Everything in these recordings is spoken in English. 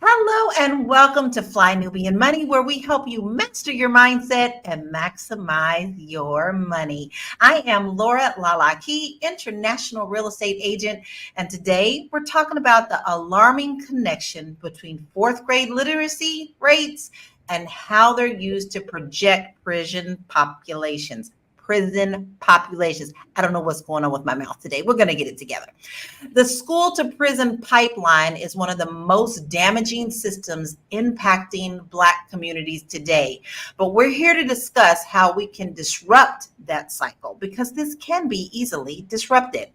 Hello and welcome to Fly Nubian Money, where we help you master your mindset and maximize your money. I am Laura Lalaki, international real estate agent, and today we're talking about the alarming connection between fourth grade literacy rates and how they're used to project prison populations. I don't know what's going on with my mouth today. We're going to get it together. The school to prison pipeline is one of the most damaging systems impacting Black communities today. But we're here to discuss how we can disrupt that cycle because this can be easily disrupted.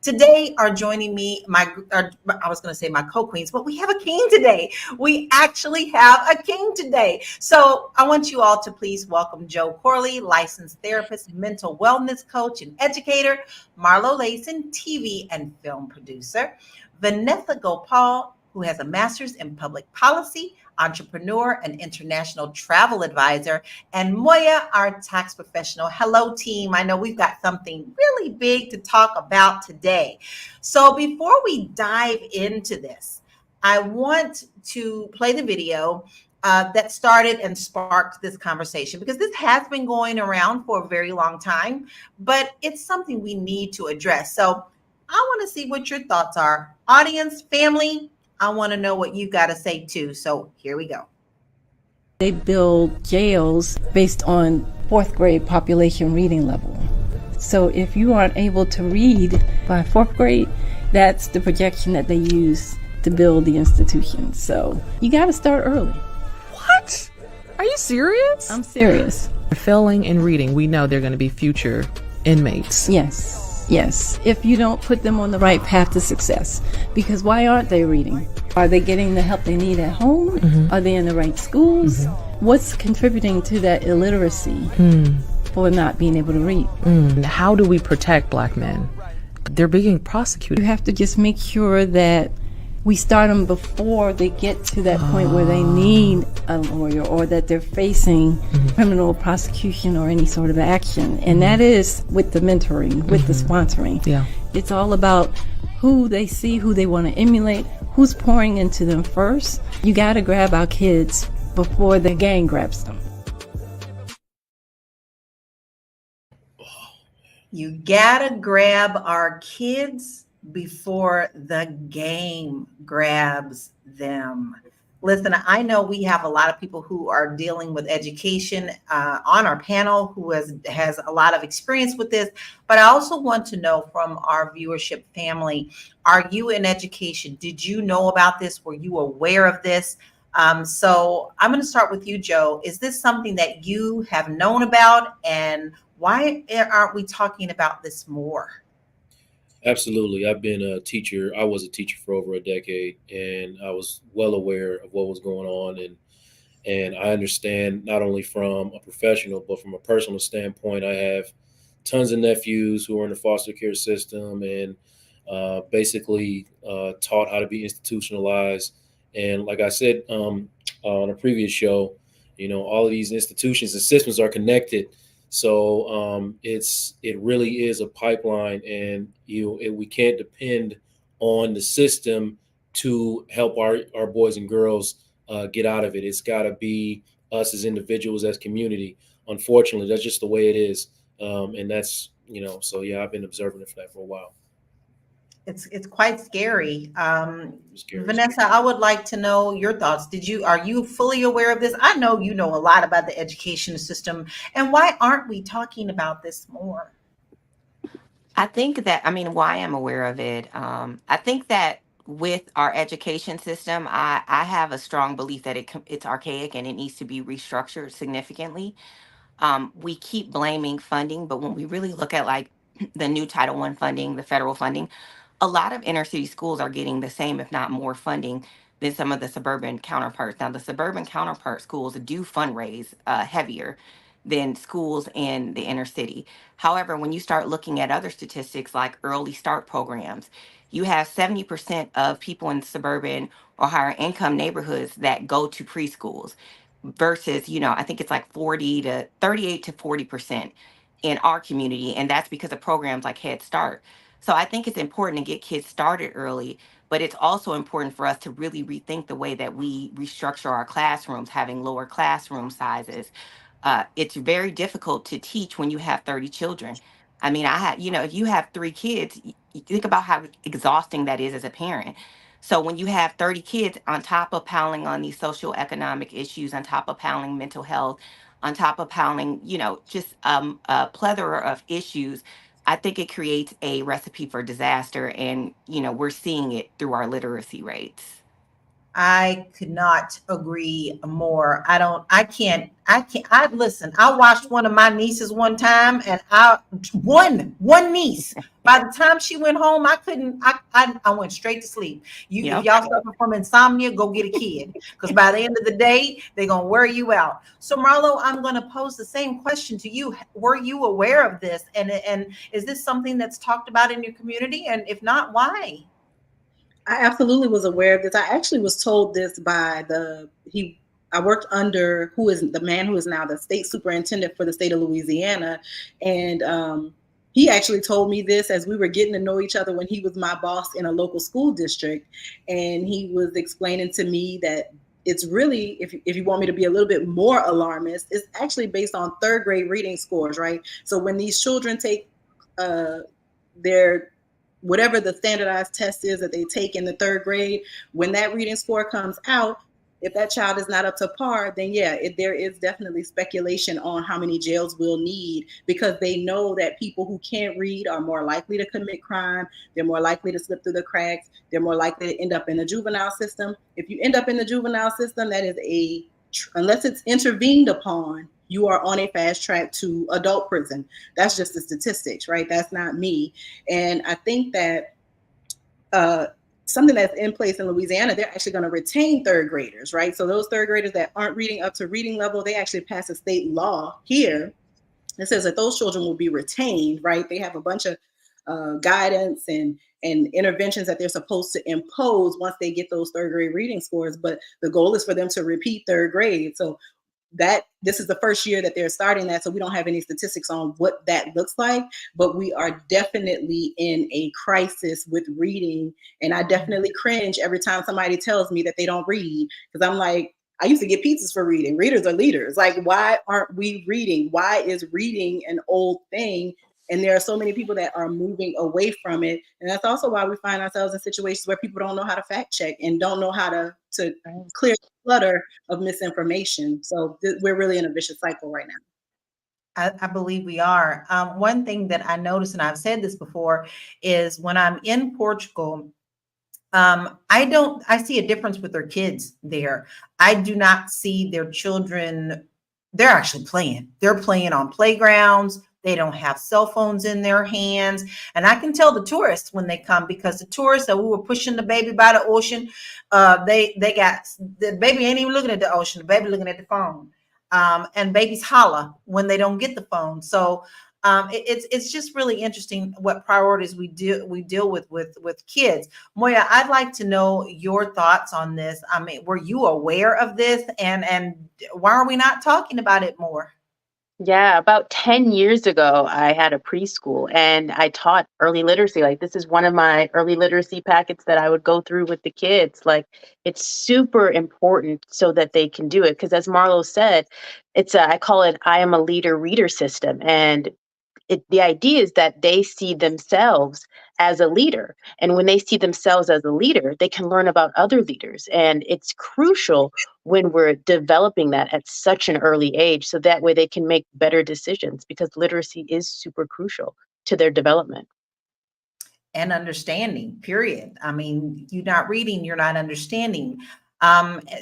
Today are joining me, I was going to say my co-queens, but we have a king today. We actually have a king today. So I want you all to please welcome Joe Corley, licensed therapist, mental wellness coach, and educator. Marlo Layson, TV and film producer. Vanessa Gopal, who has a master's in public policy, entrepreneur, and international travel advisor. And Moya, our tax professional. Hello, team. I know we've got something really big to talk about today. So before we dive into this, I want to play the video that started and sparked this conversation because this has been going around for a very long time, but it's something we need to address. So I want to see what your thoughts are. Audience, family, I want to know what you got to say too. So here we go. They build jails based on fourth grade population reading level. So if you aren't able to read by fourth grade, that's the projection that they use to build the institution. So you got to start early. What? Are you serious? I'm serious. Failing in reading, we know they're going to be future inmates. Yes. If you don't put them on the right path to success. Because why aren't they reading? Are they getting the help they need at home? Mm-hmm. Are they in the right schools? Mm-hmm. What's contributing to that illiteracy for not being able to read? How do we protect Black men? They're being prosecuted. You have to just make sure that we start them before they get to that point where they need a lawyer or that they're facing criminal prosecution or any sort of action. And that is with the mentoring, with the sponsoring. Yeah. It's all about who they see, who they want to emulate, who's pouring into them first. You got to grab our kids before the gang grabs them. You got to grab our kids before the game grabs them. Listen, I know we have a lot of people who are dealing with education on our panel who has a lot of experience with this, but I also want to know from our viewership family, are you in education? Did you know about this? Were you aware of this? So I'm going to start with you, Joe. Is this something that you have known about, and why aren't we talking about this more? Absolutely. I've been a teacher. I was a teacher for over a decade, and I was well aware of what was going on. And I understand not only from a professional, but from a personal standpoint. I have tons of nephews who are in the foster care system and basically taught how to be institutionalized. And like I said on a previous show, all of these institutions and systems are connected. So it really is a pipeline, and we can't depend on the system to help our boys and girls get out of it. It's got to be us as individuals, as community. Unfortunately, that's just the way it is, and that's So yeah, I've been observing it for that for a while. It's quite scary. Vanessa, I would like to know your thoughts. Are you fully aware of this? I know you know a lot about the education system, and why aren't we talking about this more? Why I'm aware of it, I think that with our education system, I have a strong belief that it's archaic and it needs to be restructured significantly. We keep blaming funding, but when we really look at like the new Title I funding, the federal funding, a lot of inner city schools are getting the same, if not more, funding than some of the suburban counterparts. Now, the suburban counterpart schools do fundraise heavier than schools in the inner city. However, when you start looking at other statistics like early start programs, you have 70% of people in suburban or higher income neighborhoods that go to preschools versus, I think it's like 40 to 38 to 40% in our community. And that's because of programs like Head Start. So I think it's important to get kids started early, but it's also important for us to really rethink the way that we restructure our classrooms, having lower classroom sizes. It's very difficult to teach when you have 30 children. I mean, I had, if you have 3 kids, you think about how exhausting that is as a parent. So when you have 30 kids on top of piling on these socioeconomic issues, on top of piling mental health, on top of piling, just a plethora of issues, I think it creates a recipe for disaster. And, we're seeing it through our literacy rates. I could not agree more. I listen. I watched one of my nieces one time, and one niece. By the time she went home, I couldn't. I went straight to sleep. If Yep. y'all suffer from insomnia, go get a kid, because by the end of the day, they're gonna wear you out. So Marlo, I'm gonna pose the same question to you. Were you aware of this, and is this something that's talked about in your community? And if not, why? I absolutely was aware of this. I actually was told this by I worked under who is the man who is now the state superintendent for the state of Louisiana. And he actually told me this as we were getting to know each other when he was my boss in a local school district. And he was explaining to me that it's really, if you want me to be a little bit more alarmist, it's actually based on third grade reading scores, right? So when these children take their whatever the standardized test is that they take in the third grade, when that reading score comes out, if that child is not up to par, then there is definitely speculation on how many jails we'll need, because they know that people who can't read are more likely to commit crime. They're more likely to slip through the cracks. They're more likely to end up in the juvenile system. If you end up in the juvenile system, that is unless it's intervened upon, you are on a fast track to adult prison. That's just the statistics, right? That's not me. And I think that something that's in place in Louisiana, they're actually going to retain third graders, right? So those third graders that aren't reading up to reading level, they actually pass a state law here that says that those children will be retained, right? They have a bunch of guidance and interventions that they're supposed to impose once they get those third grade reading scores. But the goal is for them to repeat third grade. So this is the first year that they're starting that, so we don't have any statistics on what that looks like, but we are definitely in a crisis with reading. And I definitely cringe every time somebody tells me that they don't read, because I'm like, I used to get pizzas for reading. Readers are leaders. Like, why aren't we reading? Why is reading an old thing? And there are so many people that are moving away from it. And that's also why we find ourselves in situations where people don't know how to fact check and don't know how to clear the clutter of misinformation. So we're really in a vicious cycle right now. I believe we are. One thing that I noticed, and I've said this before, is when I'm in Portugal, I see a difference with their kids there. I do not see their children. They're actually playing. They're playing on playgrounds. They don't have cell phones in their hands. And I can tell the tourists when they come, because the tourists that we were pushing the baby by the ocean, they got, the baby ain't even looking at the ocean. The baby looking at the phone. And babies holler when they don't get the phone. So it's just really interesting what priorities we deal with kids. Moya, I'd like to know your thoughts on this. I mean, were you aware of this, and why are we not talking about it more? Yeah, about 10 years ago, I had a preschool and I taught early literacy. Like, this is one of my early literacy packets that I would go through with the kids. Like, it's super important so that they can do it. Because as Marlo said, I call it I am a leader reader system. And the idea is that they see themselves as a leader. And when they see themselves as a leader, they can learn about other leaders. And it's crucial when we're developing that at such an early age, so that way they can make better decisions, because literacy is super crucial to their development. And understanding, period. I mean, you're not reading, you're not understanding.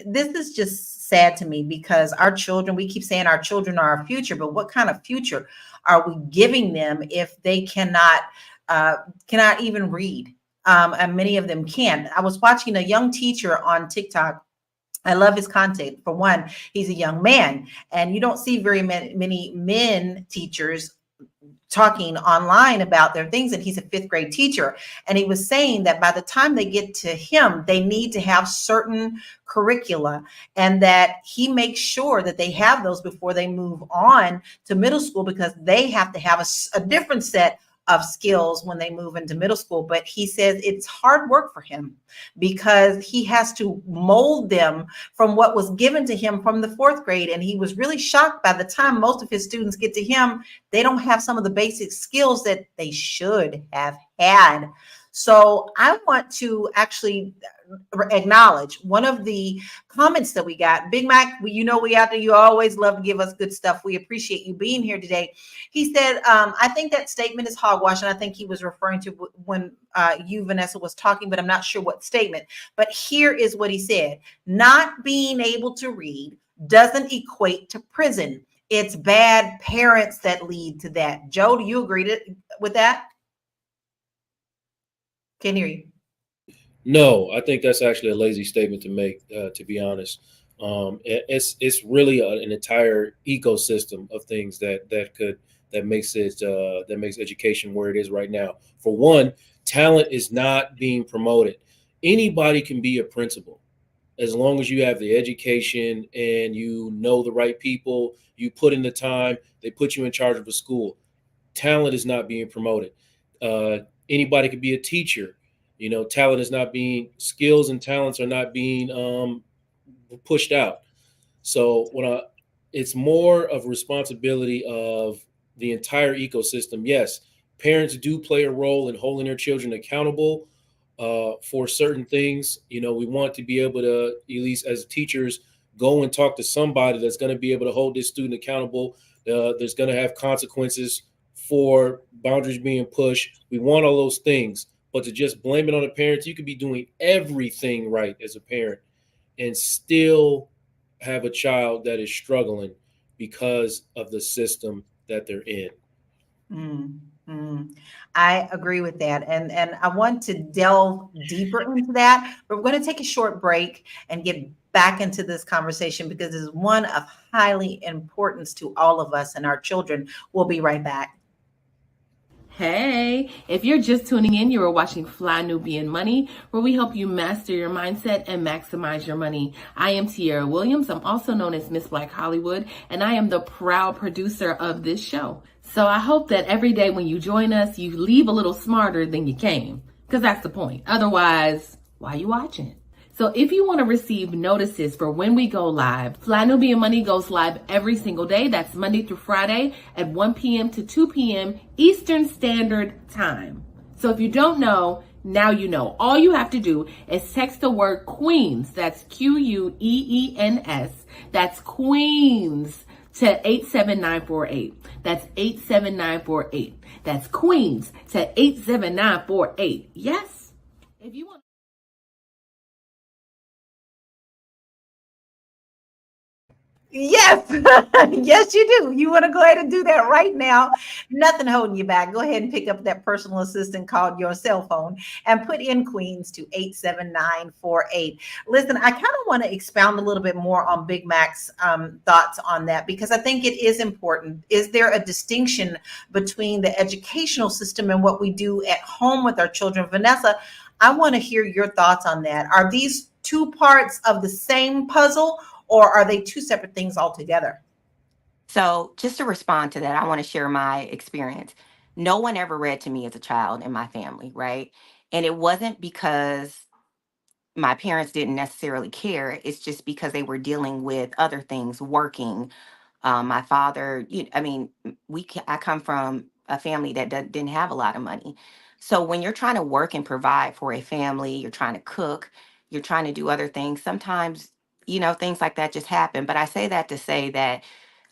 This is just sad to me, because our children, we keep saying our children are our future, but what kind of future are we giving them if they cannot even read? And many of them can't. I was watching a young teacher on TikTok. I love his content. For one, he's a young man, and you don't see very many men teachers talking online about their things. And he's a fifth grade teacher. And he was saying that by the time they get to him, they need to have certain curricula, and that he makes sure that they have those before they move on to middle school, because they have to have a different set of skills when they move into middle school. But he says it's hard work for him because he has to mold them from what was given to him from the fourth grade. And he was really shocked by the time most of his students get to him, they don't have some of the basic skills that they should have had. So I want to actually acknowledge one of the comments that we got. Big Mac, you know, we out there, you always love to give us good stuff. We appreciate you being here today. He said, I think that statement is hogwash. And I think he was referring to when you, Vanessa, was talking, but I'm not sure what statement. But here is what he said. Not being able to read doesn't equate to prison. It's bad parents that lead to that. Joe, do you agree with that? Can't hear you. No, I think that's actually a lazy statement to make, to be honest. It's really an entire ecosystem of things that makes education where it is right now. For one, talent is not being promoted. Anybody can be a principal as long as you have the education and you know the right people, you put in the time, they put you in charge of a school. Talent is not being promoted. Anybody could be a teacher. You know, skills and talents are not being pushed out. So it's more of a responsibility of the entire ecosystem. Yes, parents do play a role in holding their children accountable for certain things. You know, we want to be able to, at least as teachers, go and talk to somebody that's going to be able to hold this student accountable. There's going to have consequences for boundaries being pushed. We want all those things, but to just blame it on the parents, you could be doing everything right as a parent and still have a child that is struggling because of the system that they're in. I agree with that. And I want to delve deeper into that. But we're going to take a short break and get back into this conversation because it's one of highly importance to all of us and our children. We'll be right back. Hey, if you're just tuning in, you are watching Fly Nubian Money, where we help you master your mindset and maximize your money. I am Tiara Williams. I'm also known as Miss Black Hollywood, and I am the proud producer of this show. So I hope that every day when you join us, you leave a little smarter than you came, because that's the point. Otherwise, why are you watching? So if you want to receive notices for when we go live, Fly Nubian Money goes live every single day. That's Monday through Friday at 1 p.m. to 2 p.m. Eastern Standard Time. So if you don't know, now you know. All you have to do is text the word Queens, that's Queens, that's Queens, to 87948. That's 87948. That's Queens to 87948. Yes? If you want. Yes, yes, you do. You want to go ahead and do that right now. Nothing holding you back. Go ahead and pick up that personal assistant called your cell phone and put in Queens to 87948. Listen, I kind of want to expound a little bit more on Big Mac's thoughts on that because I think it is important. Is there a distinction between the educational system and what we do at home with our children? Vanessa, I want to hear your thoughts on that. Are these two parts of the same puzzle? Or are they two separate things altogether? So, just to respond to that, I want to share my experience. No one ever read to me as a child in my family, right? And it wasn't because my parents didn't necessarily care. It's just because they were dealing with other things, working. My father, I mean, I come from a family that didn't have a lot of money. So when you're trying to work and provide for a family, you're trying to cook, you're trying to do other things. Sometimes, things like that just happen. But I say that to say that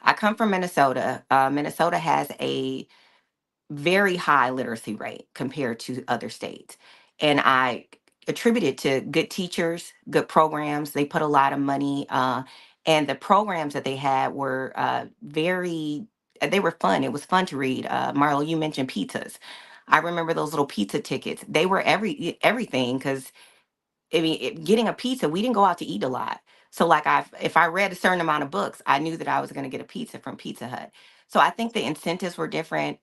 I come from Minnesota. Minnesota has a very high literacy rate compared to other states. And I attribute it to good teachers, good programs. They put a lot of money, and the programs that they had were they were fun. It was fun to read. Marlo, you mentioned pizzas. I remember those little pizza tickets. They were everything because getting a pizza, we didn't go out to eat a lot. So like if I read a certain amount of books, I knew that I was going to get a pizza from Pizza Hut. So I think the incentives were different.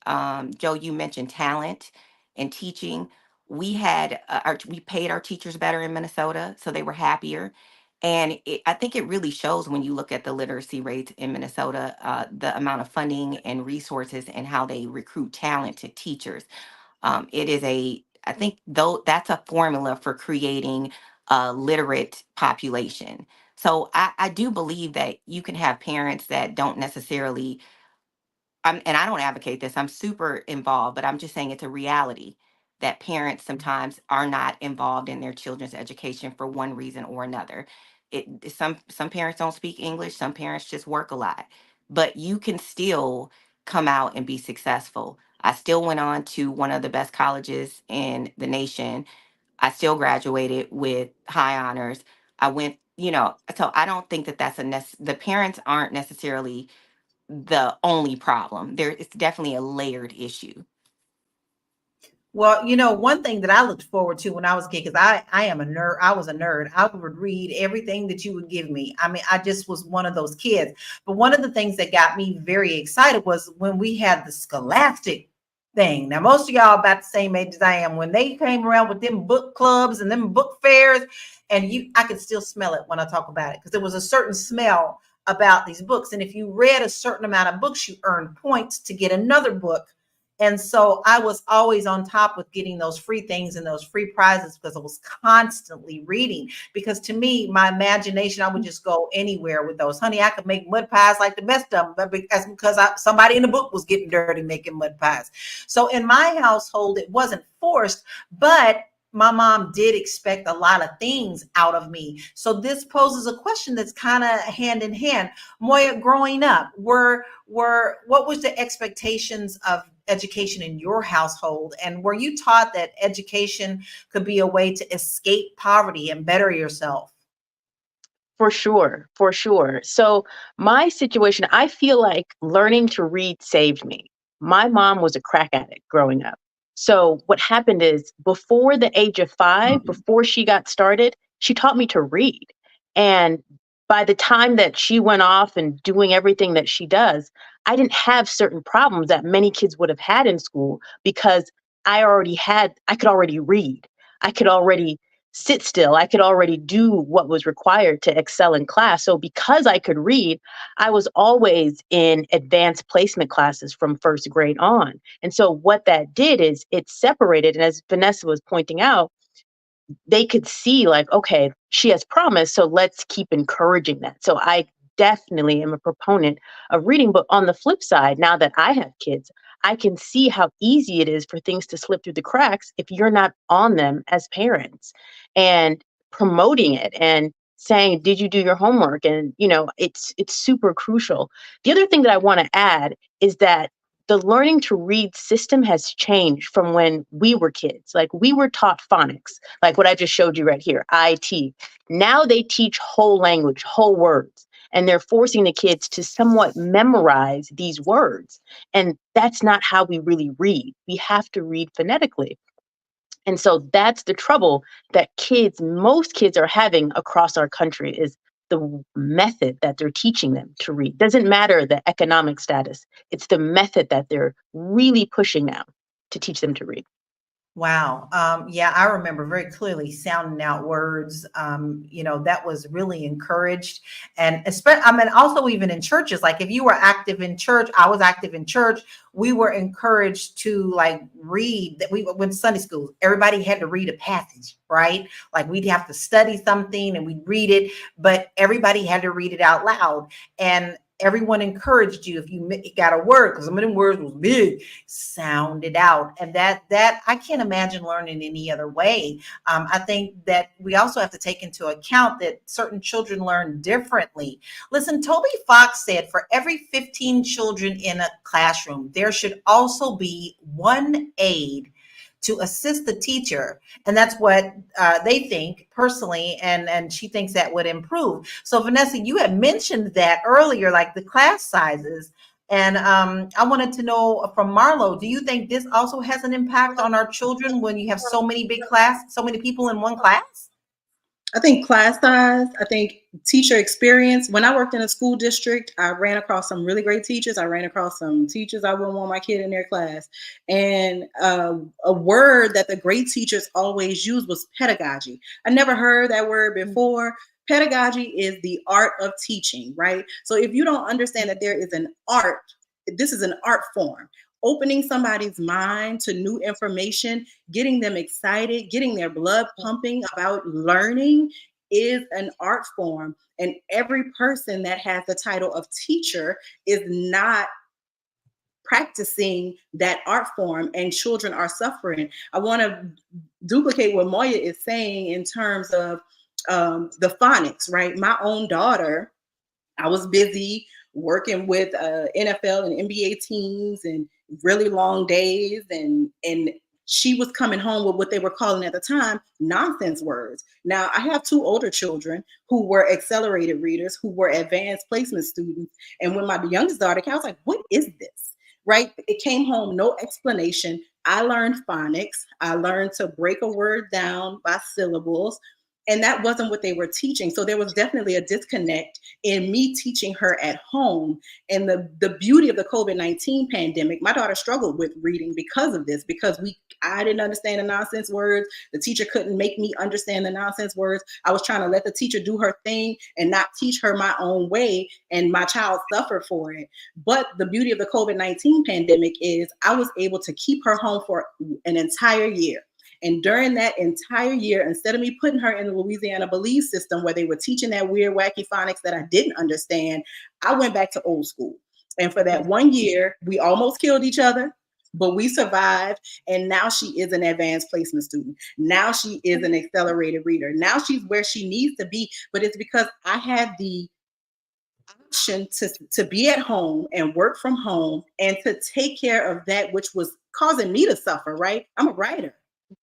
Joe, you mentioned talent and teaching. We paid our teachers better in Minnesota, so they were happier. And I think it really shows when you look at the literacy rates in Minnesota, the amount of funding and resources and how they recruit talented teachers. It is I think though that's a formula for creating a literate population. So I do believe that you can have parents that don't necessarily, and I don't advocate this, I'm super involved, but I'm just saying it's a reality that parents sometimes are not involved in their children's education for one reason or another. Some parents don't speak English, some parents just work a lot, but you can still come out and be successful. I still went on to one of the best colleges in the nation. I still graduated with high honors. I went, so I don't think that the parents aren't necessarily the only problem. It's definitely a layered issue. Well, one thing that I looked forward to when I was a kid, because I am a nerd. I was a nerd. I would read everything that you would give me. I mean, I just was one of those kids. But one of the things that got me very excited was when we had the Scholastic thing. Now, most of y'all about the same age as I am. When they came around with them book clubs and them book fairs, and I could still smell it when I talk about it, because there was a certain smell about these books. And if you read a certain amount of books, you earned points to get another book. And so I was always on top with getting those free things and those free prizes because I was constantly reading. Because to me, my imagination, I would just go anywhere with those. Honey, I could make mud pies like the best of them, but because somebody in the book was getting dirty making mud pies. So in my household, it wasn't forced, but my mom did expect a lot of things out of me. So this poses a question that's kind of hand in hand. Moya, growing up, what was the expectations of education in your household? And were you taught that education could be a way to escape poverty and better yourself? For sure, for sure. So my situation, I feel like learning to read saved me. My mom was a crack addict growing up. So what happened is before the age of 5, before she got started, she taught me to read. And by the time that she went off and doing everything that she does, I didn't have certain problems that many kids would have had in school because I could already read. I could already sit still. I could already do what was required to excel in class. So because I could read, I was always in advanced placement classes from first grade on. And so what that did is it separated. And as Vanessa was pointing out, they could see like, okay, she has promise, so let's keep encouraging that. So I definitely am a proponent of reading. But on the flip side, now that I have kids, I can see how easy it is for things to slip through the cracks if you're not on them as parents and promoting it and saying, did you do your homework? And it's super crucial. The other thing that I want to add is that the learning to read system has changed from when we were kids. Like we were taught phonics, like what I just showed you right here, IT. Now they teach whole language, whole words, and they're forcing the kids to somewhat memorize these words. And that's not how we really read. We have to read phonetically. And so that's the trouble that most kids are having across our country is the method that they're teaching them to read. Doesn't matter the economic status. It's the method that they're really pushing now to teach them to read. Wow. Yeah, I remember very clearly sounding out words. That was really encouraged. And also even in churches, like if you were active in church, I was active in church. We were encouraged to like read that we went to Sunday school. Everybody had to read a passage, right? Like we'd have to study something and we'd read it, but everybody had to read it out loud. And everyone encouraged you if you got a word, because some of them words was big, sound it out. And that I can't imagine learning any other way. I think that we also have to take into account that certain children learn differently. Listen, Toby Fox said for every 15 children in a classroom, there should also be one aide to assist the teacher. And that's what they think personally. And she thinks that would improve. So Vanessa, you had mentioned that earlier, like the class sizes. And I wanted to know from Marlo, do you think this also has an impact on our children when you have so many so many people in one class? I think class size, I think teacher experience. When I worked in a school district, I ran across some really great teachers. I ran across some teachers I wouldn't want my kid in their class. And a word that the great teachers always use was pedagogy. I never heard that word before, Pedagogy is the art of teaching, right? So if you don't understand that there is an art, this is an art form. Opening somebody's mind to new information, getting them excited, getting their blood pumping about learning is an art form. And every person that has the title of teacher is not practicing that art form, and children are suffering. I want to duplicate what Moya is saying in terms of the phonics, right? My own daughter, I was busy working with NFL and NBA teams and really long days, and she was coming home with what they were calling at the time nonsense words. Now, I have two older children who were accelerated readers, who were advanced placement students. And when my youngest daughter came, I was like, what is this? Right? It came home, no explanation. I learned phonics. I learned to break a word down by syllables. And that wasn't what they were teaching. So there was definitely a disconnect in me teaching her at home. And the beauty of the COVID-19 pandemic, my daughter struggled with reading because of this, because I didn't understand the nonsense words. The teacher couldn't make me understand the nonsense words. I was trying to let the teacher do her thing and not teach her my own way. And my child suffered for it. But the beauty of the COVID-19 pandemic is I was able to keep her home for an entire year. And during that entire year, instead of me putting her in the Louisiana Believe system where they were teaching that weird, wacky phonics that I didn't understand, I went back to old school. And for that 1 year, we almost killed each other, but we survived. And now she is an advanced placement student. Now she is an accelerated reader. Now she's where she needs to be. But it's because I had the option to be at home and work from home and to take care of that which was causing me to suffer, right? I'm a writer.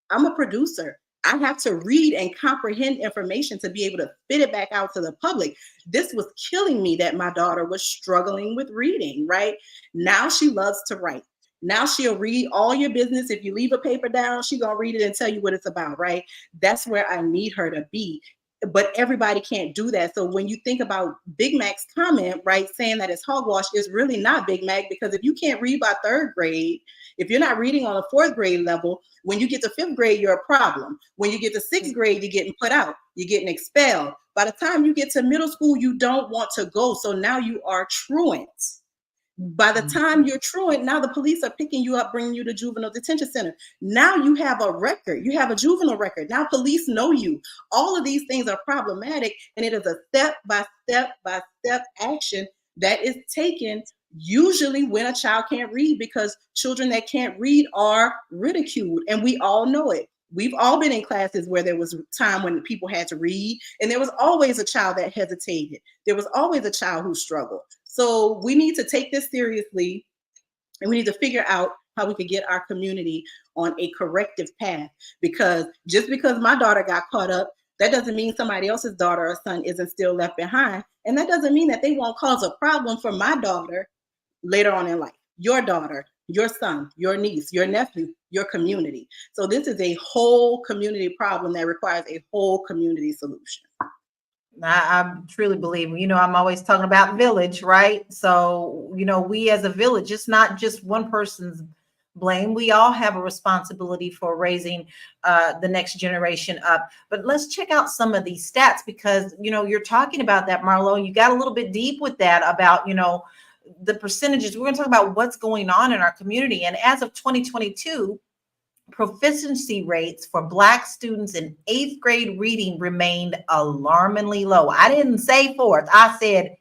I'm a producer. I have to read and comprehend information to be able to spit it back out to the public. This was killing me that my daughter was struggling with reading, right? Now she loves to write. Now she'll read all your business. If you leave a paper down, she's going to read it and tell you what it's about, right? That's where I need her to be. But everybody can't do that. So when you think about Big Mac's comment, right, saying that it's hogwash, is really not Big Mac, because if you can't read by third grade, if you're not reading on a fourth grade level, when you get to fifth grade, you're a problem. When you get to sixth grade, you're getting put out. You're getting expelled. By the time you get to middle school, you don't want to go. So now you are truants. By the time you're truant, now the police are picking you up, bringing you to juvenile detention center. Now you have a record. You have a juvenile record. Now police know you. All of these things are problematic, and it is a step by step by step action that is taken usually when a child can't read, because children that can't read are ridiculed, and we all know it. We've all been in classes where there was a time when people had to read, and there was always a child that hesitated. There was always a child who struggled. So we need to take this seriously, and we need to figure out how we could get our community on a corrective path, because just because my daughter got caught up, that doesn't mean somebody else's daughter or son isn't still left behind. And that doesn't mean that they won't cause a problem for my daughter later on in life, your daughter, your son, your niece, your nephew, your community. So this is a whole community problem that requires a whole community solution. I truly believe, I'm always talking about village, right? So, we as a village, it's not just one person's blame. We all have a responsibility for raising the next generation up. But let's check out some of these stats, because, you're talking about that, Marlo. You got a little bit deep with that about, the percentages. We're going to talk about what's going on in our community. And as of 2022, proficiency rates for Black students in 8th grade reading remained alarmingly low. I didn't say 4th, I said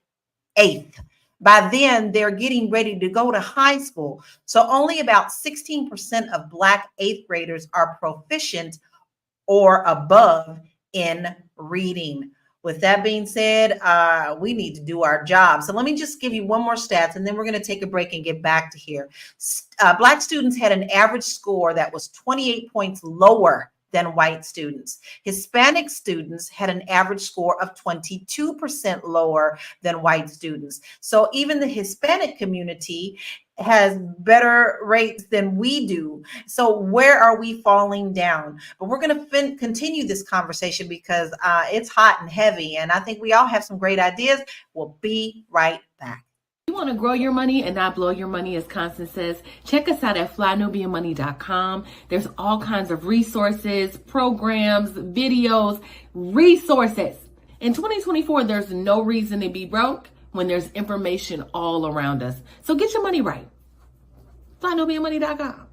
8th. By then, they're getting ready to go to high school. So only about 16% of Black 8th graders are proficient or above in reading. With that being said, we need to do our job. So let me just give you one more stats, and then we're going to take a break and get back to here. Black students had an average score that was 28 points lower than white students. Hispanic students had an average score of 22% lower than white students. So even the Hispanic community has better rates than we do. So where are we falling down? But we're going to continue this conversation because it's hot and heavy, and I think we all have some great ideas. We'll be right back. You want to grow your money and not blow your money, as Constance says, check us out at flynubianmoney.com. There's all kinds of resources, programs, videos, resources. In 2024, there's no reason to be broke when there's information all around us. So get your money right. FlyNubianMoney.com.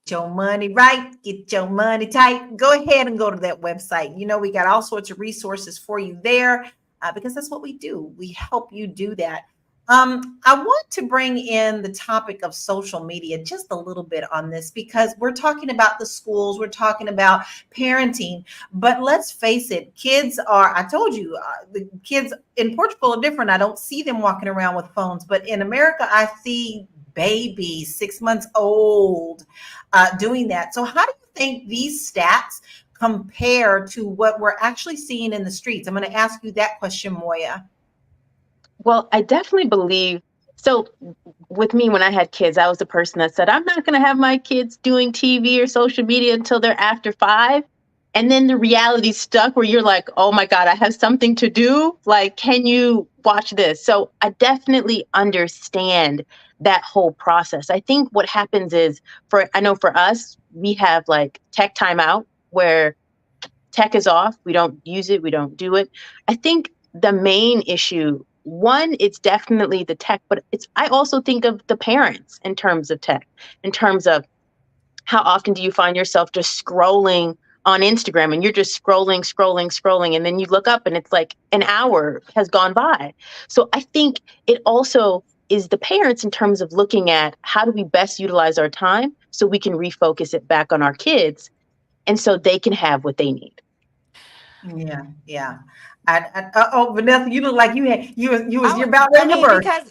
Your money right, get your money tight. Go ahead and go to that website. You know, we got all sorts of resources for you there because that's what we do. We help you do that. I want to bring in the topic of social media just a little bit on this because we're talking about the schools, we're talking about parenting, but let's face it, kids are, I told you, the kids in Portugal are different. I don't see them walking around with phones, but in America, I see babies 6 months old doing that. So how do you think these stats compare to what we're actually seeing in the streets? I'm going to ask you that question, Moya. Well, I definitely believe so. With me, when I had kids, I was the person that said, I'm not going to have my kids doing TV or social media until they're after 5. And then the reality stuck where you're like, oh my God, I have something to do. Like, can you watch this? So I definitely understand that whole process. I think what happens is I know for us, we have like tech timeout where tech is off. We don't use it. We don't do it. I think the main issue, one, it's definitely the tech, but I also think of the parents in terms of tech, in terms of how often do you find yourself just scrolling on Instagram and you're just scrolling, and then you look up and it's like an hour has gone by. So I think it also is the parents in terms of looking at how do we best utilize our time so we can refocus it back on our kids and so they can have what they need. Yeah, yeah. Oh, Vanessa, you look like you're about I ready to mean, burst. because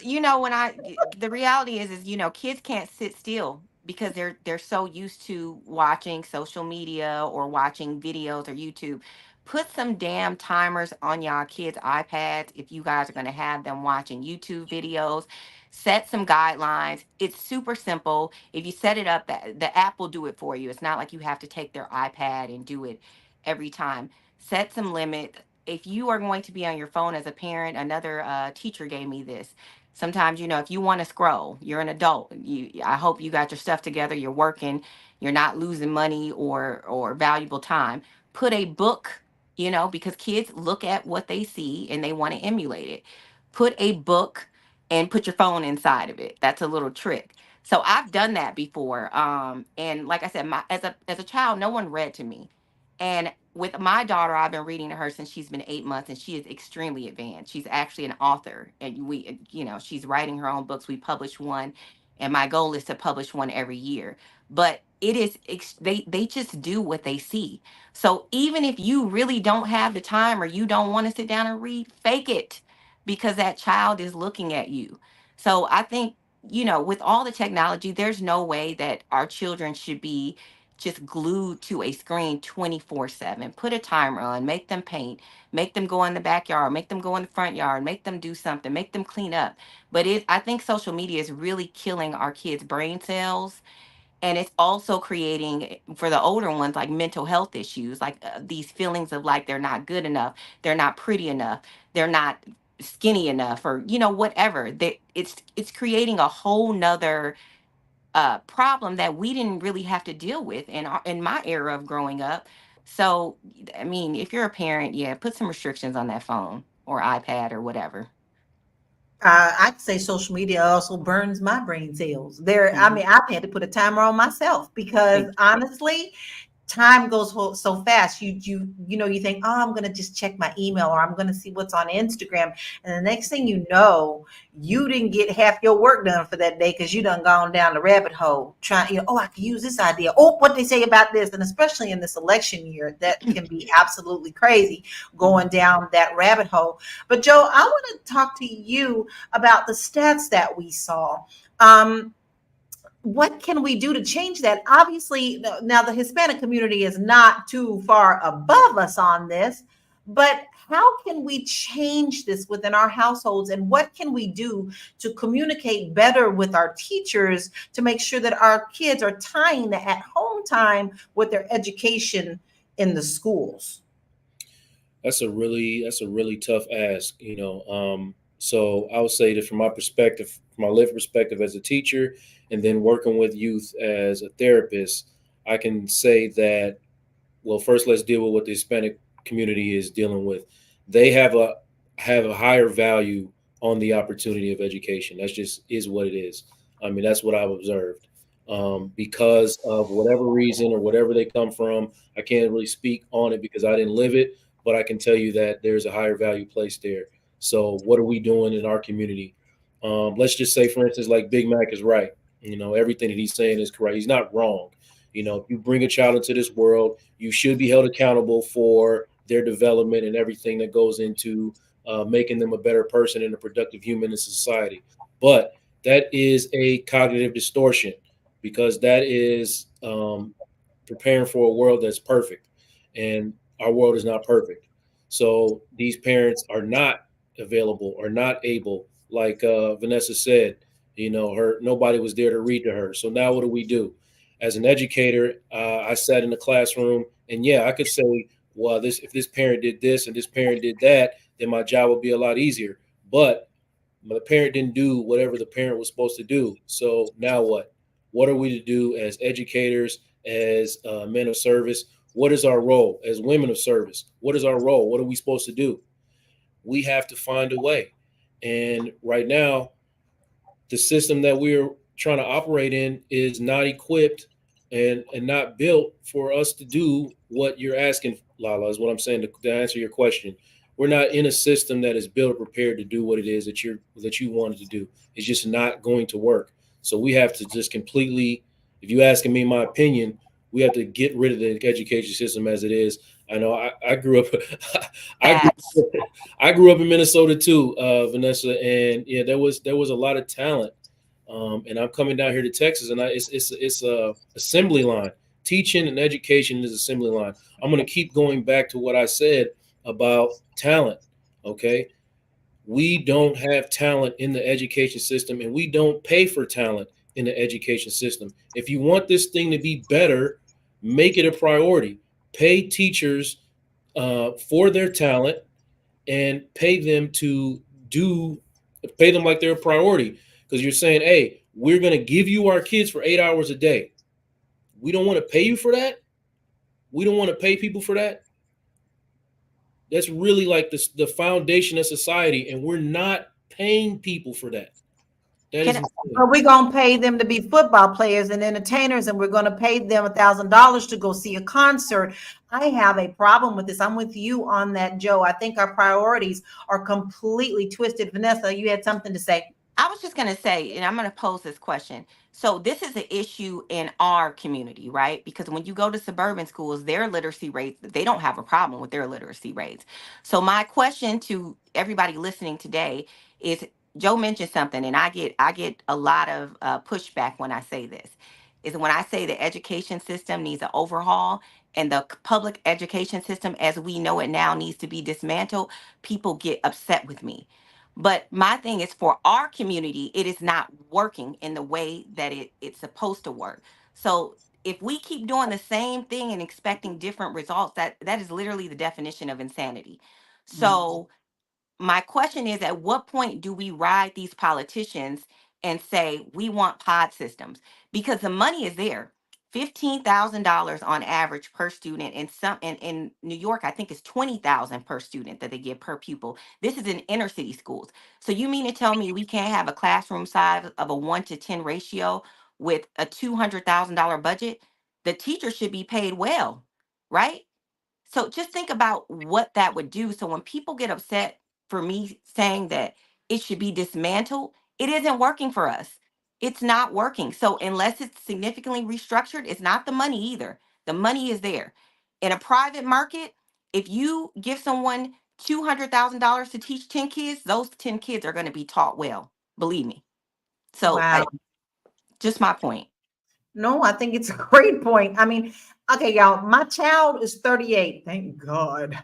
the reality is kids can't sit still because they're so used to watching social media or watching videos or YouTube. Put some damn timers on y'all kids' iPads if you guys are going to have them watching YouTube videos. Set some guidelines. It's super simple. If you set it up, the app will do it for you. It's not like you have to take their iPad and do it every time. Set some limit. If you are going to be on your phone as a parent, another teacher gave me this. Sometimes, if you want to scroll, you're an adult. I hope you got your stuff together. You're working. You're not losing money or valuable time. Put a book, because kids look at what they see and they want to emulate it. Put a book and put your phone inside of it. That's a little trick. So I've done that before. And like I said, as a child, no one read to me. And with my daughter, I've been reading to her since she's been 8 months, and she is extremely advanced. She's actually an author, and she's writing her own books. We publish one, and my goal is to publish one every year. But it is they just do what they see. So even if you really don't have the time or you don't want to sit down and read, fake it because that child is looking at you. So I think with all the technology, there's no way that our children should be just glued to a screen 24/7. Put a timer on, make them paint, make them go in the backyard, make them go in the front yard, make them do something, make them clean up. But I think social media is really killing our kids' brain cells. And it's also creating for the older ones like mental health issues, like these feelings of like they're not good enough, they're not pretty enough, they're not skinny enough, or whatever. It's creating a whole nother problem that we didn't really have to deal with in my era of growing up. So, I mean, if you're a parent, yeah, put some restrictions on that phone or iPad or whatever. I'd say social media also burns my brain cells. I Mhm. mean, I've had to put a timer on myself because Ex- honestly, time goes so fast. You think, oh, I'm gonna just check my email or I'm gonna see what's on Instagram, and the next thing you know, you didn't get half your work done for that day because you done gone down the rabbit hole trying. Oh, I could use this idea. Oh, what they say about this, and especially in this election year, that can be absolutely crazy going down that rabbit hole. But Joe, I want to talk to you about the stats that we saw. What can we do to change that? Obviously, now the Hispanic community is not too far above us on this, but how can we change this within our households? And what can we do to communicate better with our teachers to make sure that our kids are tying the at home time with their education in the schools? That's a really tough ask. So I would say that from my lived perspective as a teacher, and then working with youth as a therapist, I can say that well, first let's deal with what the Hispanic community is dealing with. They have a higher value on the opportunity of education. That's just is what it is. I mean, that's what I've observed. Because of whatever reason or whatever they come from, I can't really speak on it because I didn't live it, but I can tell you that there's a higher value placed there. So, what are we doing in our community? Let's just say, for instance, like Big Mac is right. You know, everything that he's saying is correct. He's not wrong. You know, if you bring a child into this world, you should be held accountable for their development and everything that goes into making them a better person and a productive human in society. But that is a cognitive distortion because that is preparing for a world that's perfect. And our world is not perfect. So these parents are not available or not able, like Vanessa said, you know, nobody was there to read to her. So now what do? As an educator, I sat in the classroom and yeah, I could say, well, if this parent did this and this parent did that, then my job would be a lot easier. But the parent didn't do whatever the parent was supposed to do. So now what? What are we to do as educators, as men of service? What is our role as women of service? What is our role? What are we supposed to do? We have to find a way. And right now, the system that we're trying to operate in is not equipped and not built for us to do what you're asking, Lala, is what I'm saying to answer your question. We're not in a system that is built or prepared to do what it is that you wanted to do. It's just not going to work. So we have to just completely, if you asking me my opinion, we have to get rid of the education system as it is. I know I grew up, I grew up in Minnesota too, Vanessa, and yeah, there was a lot of talent. And I'm coming down here to Texas, and it's a assembly line. Teaching and education is assembly line. I'm going to keep going back to what I said about talent. Okay, we don't have talent in the education system, and we don't pay for talent in the education system. If you want this thing to be better, make it a priority. Pay teachers for their talent and pay them like they're a priority. Because you're saying, hey, we're going to give you our kids for 8 hours a day. We don't want to pay you for that. We don't want to pay people for that. That's really like the foundation of society, and we're not paying people for that. Are we going to pay them to be football players and entertainers, and we're going to pay them $1,000 to go see a concert? I have a problem with this. I'm with you on that, Joe. I think our priorities are completely twisted. Vanessa, you had something to say. I was just going to say, and I'm going to pose this question. So this is an issue in our community, right? Because when you go to suburban schools, their literacy rates, they don't have a problem with their literacy rates. So my question to everybody listening today is, Joe mentioned something, and I get a lot of pushback when I say this, is when I say the education system needs an overhaul and the public education system as we know it now needs to be dismantled, people get upset with me. But my thing is, for our community, it is not working in the way that it's supposed to work. So if we keep doing the same thing and expecting different results, that is literally the definition of insanity. So my question is, at what point do we ride these politicians and say we want pod systems? Because the money is there. $15,000 on average per student, and some in New York, I think it's 20,000 per student that they get per pupil. This is in inner city schools. So you mean to tell me we can't have a classroom size of a 1-to-10 ratio with a $200,000 budget? The teacher should be paid well, right? So just think about what that would do. So when people get upset for me saying that it should be dismantled, it isn't working for us. It's not working. So unless it's significantly restructured, it's not the money either. The money is there. In a private market, if you give someone $200,000 to teach 10 kids, those 10 kids are going to be taught well. Believe me. So Wow. just my point. No, I think it's a great point. I mean, okay, y'all, my child is 38. Thank God.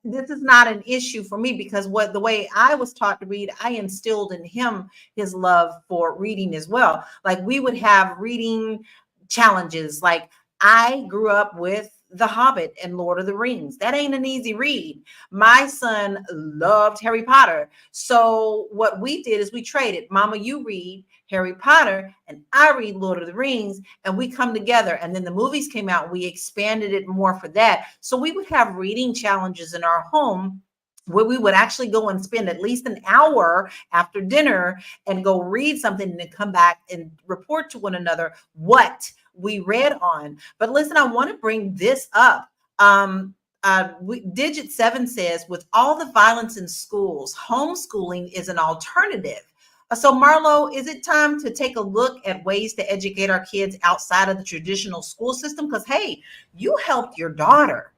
This is not an issue for me because the way I was taught to read, I instilled in him his love for reading as well. Like we would have reading challenges. Like I grew up with The Hobbit and Lord of the Rings. That ain't an easy read. My son loved Harry Potter. So what we did is we traded. Mama, you read Harry Potter and I read Lord of the Rings, and we come together. And then the movies came out. We expanded it more for that. So we would have reading challenges in our home where we would actually go and spend at least an hour after dinner and go read something and then come back and report to one another what we read on. But listen, I want to bring this up. Digit 7 says, with all the violence in schools, homeschooling is an alternative. So Marlo, is it time to take a look at ways to educate our kids outside of the traditional school system? Because, hey, you helped your daughter.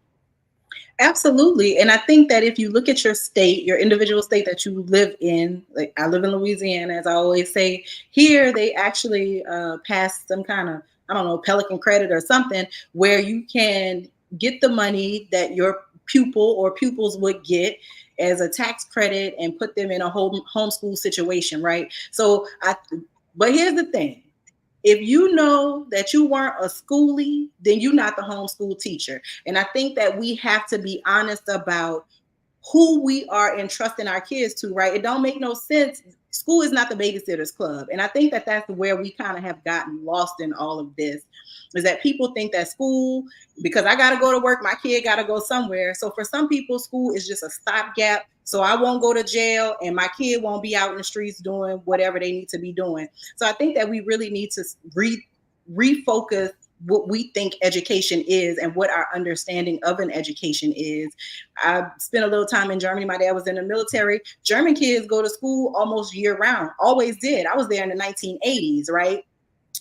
Absolutely. And I think that if you look at your state, your individual state that you live in, like I live in Louisiana, as I always say, here they actually passed some kind of, I don't know, Pelican credit or something where you can get the money that your pupil or pupils would get as a tax credit and put them in a homeschool situation, right? But here's the thing. If you know that you weren't a schoolie, then you're not the homeschool teacher. And I think that we have to be honest about who we are entrusting our kids to, right? It don't make no sense. School is not the babysitter's club. And I think that that's where we kind of have gotten lost in all of this, is that people think that school, because I got to go to work, my kid got to go somewhere. So for some people, school is just a stopgap. So I won't go to jail and my kid won't be out in the streets doing whatever they need to be doing. So I think that we really need to refocus what we think education is and what our understanding of an education is. I spent a little time in Germany. My dad was in the military. German kids go to school almost year round, always did. I was there in the 1980s, right?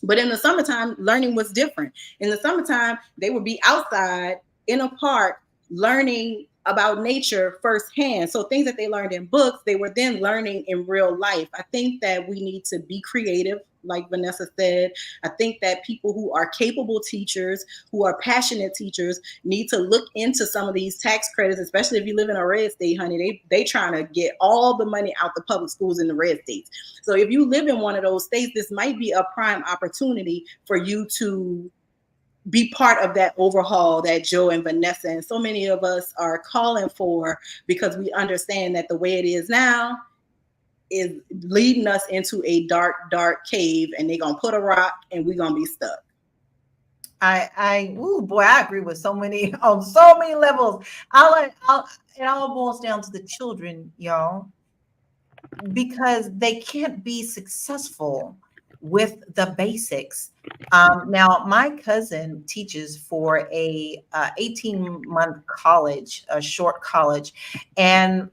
But in the summertime, learning was different. In the summertime, they would be outside in a park learning about nature firsthand. So things that they learned in books, they were then learning in real life. I think that we need to be creative, like Vanessa said. I think that people who are capable teachers, who are passionate teachers, need to look into some of these tax credits, especially if you live in a red state, honey. They trying to get all the money out the public schools in the red states. So if you live in one of those states, this might be a prime opportunity for you to be part of that overhaul that Joe and Vanessa and so many of us are calling for, because we understand that the way it is now is leading us into a dark, dark cave, and they're going to put a rock and we're going to be stuck. I agree with so many on so many levels. It all boils down to the children, y'all, because they can't be successful with the basics. Now, my cousin teaches for a 18-month college, a short college, and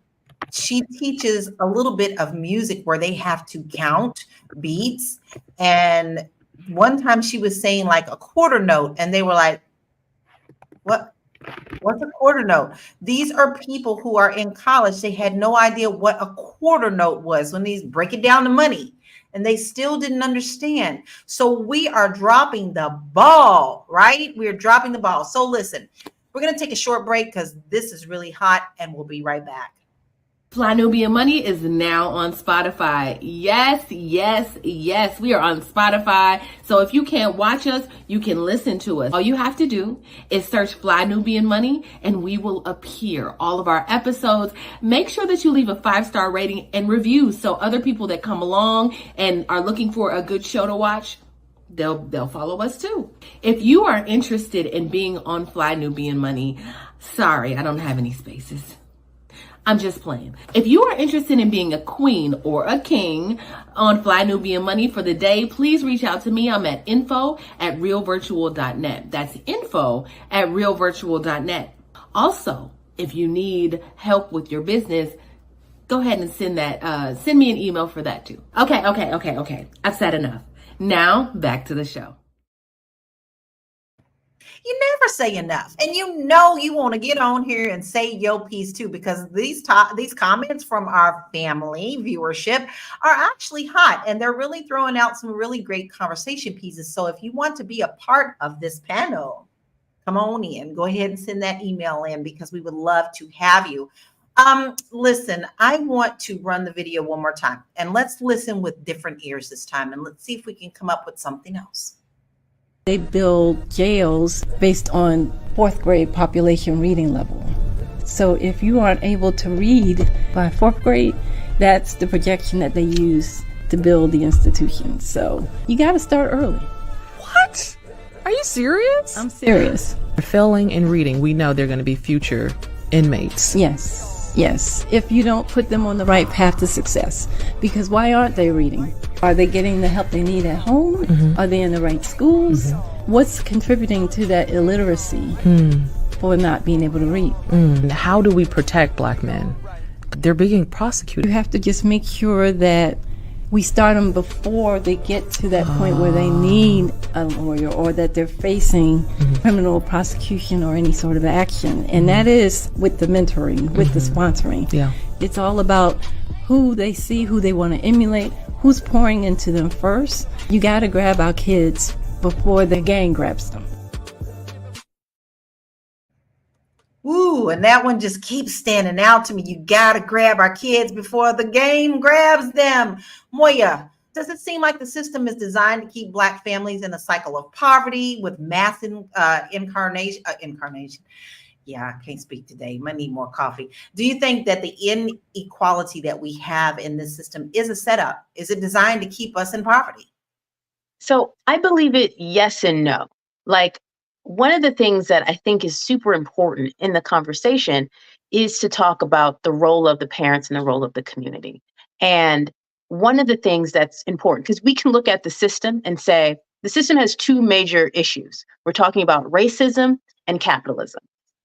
she teaches a little bit of music where they have to count beats. And one time she was saying like a quarter note, and they were like, what's a quarter note? These are people who are in college. They had no idea what a quarter note was when they break it down to money, and they still didn't understand. So we are dropping the ball, right? We're dropping the ball. So listen, we're going to take a short break because this is really hot, and we'll be right back. Fly Nubian Money is now on Spotify. Yes, yes, yes. We are on Spotify. So if you can't watch us, you can listen to us. All you have to do is search Fly Nubian Money and we will appear. All of our episodes. Make sure that you leave a 5-star rating and review so other people that come along and are looking for a good show to watch, they'll follow us too. If you are interested in being on Fly Nubian Money, sorry, I don't have any spaces. I'm just playing. If you are interested in being a queen or a king on Fly Nubian Money for the day, please reach out to me. I'm at info@realvirtual.net. That's info@realvirtual.net. Also, if you need help with your business, go ahead and send me an email for that too. Okay. I've said enough. Now back to the show. You never say enough. And you know you want to get on here and say your piece too, because these comments from our family viewership are actually hot, and they're really throwing out some really great conversation pieces. So if you want to be a part of this panel, come on in. Go ahead and send that email in, because we would love to have you. Listen, I want to run the video one more time, and let's listen with different ears this time, and let's see if we can come up with something else. They build jails based on fourth grade population reading level. So if you aren't able to read by fourth grade, that's the projection that they use to build the institution. So you got to start early. What? Are you serious? I'm serious. Failing in reading, we know they're going to be future inmates. Yes. If you don't put them on the right path to success. Because why aren't they reading? Are they getting the help they need at home? Mm-hmm. Are they in the right schools? Mm-hmm. What's contributing to that illiteracy for not being able to read? How do we protect Black men? They're being prosecuted. You have to just make sure that we start them before they get to that point where they need a lawyer or that they're facing criminal prosecution or any sort of action. And that is with the mentoring, with the sponsoring. Yeah. It's all about who they see, who they want to emulate, who's pouring into them first. You got to grab our kids before the gang grabs them. Ooh, and that one just keeps standing out to me. You got to grab our kids before the game grabs them. Moya, does it seem like the system is designed to keep Black families in a cycle of poverty with mass incarnation? Yeah, I can't speak today. I need more coffee. Do you think that the inequality that we have in this system is a setup? Is it designed to keep us in poverty? So I believe it, yes and no. Like, one of the things that I think is super important in the conversation is to talk about the role of the parents and the role of the community. And one of the things that's important, because we can look at the system and say, the system has two major issues. We're talking about racism and capitalism.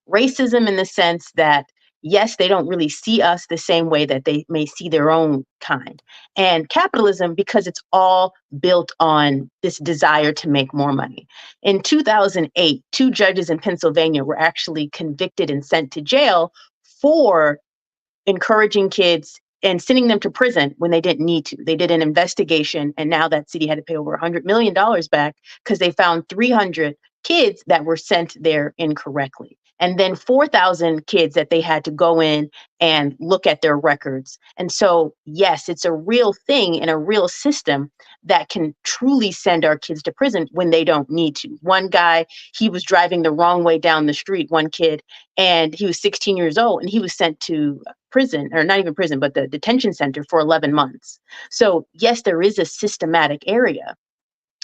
Racism in the sense that, yes, they don't really see us the same way that they may see their own kind. And capitalism, because it's all built on this desire to make more money. In 2008, 2 judges in Pennsylvania were actually convicted and sent to jail for encouraging kids and sending them to prison when they didn't need to. They did an investigation, and now that city had to pay over $100 million back because they found 300 kids that were sent there incorrectly. And then 4,000 kids that they had to go in and look at their records. And so, yes, it's a real thing in a real system that can truly send our kids to prison when they don't need to. One guy, he was driving the wrong way down the street, one kid, and he was 16 years old, and he was sent to prison, or not even prison, but the detention center for 11 months. So, yes, there is a systematic area.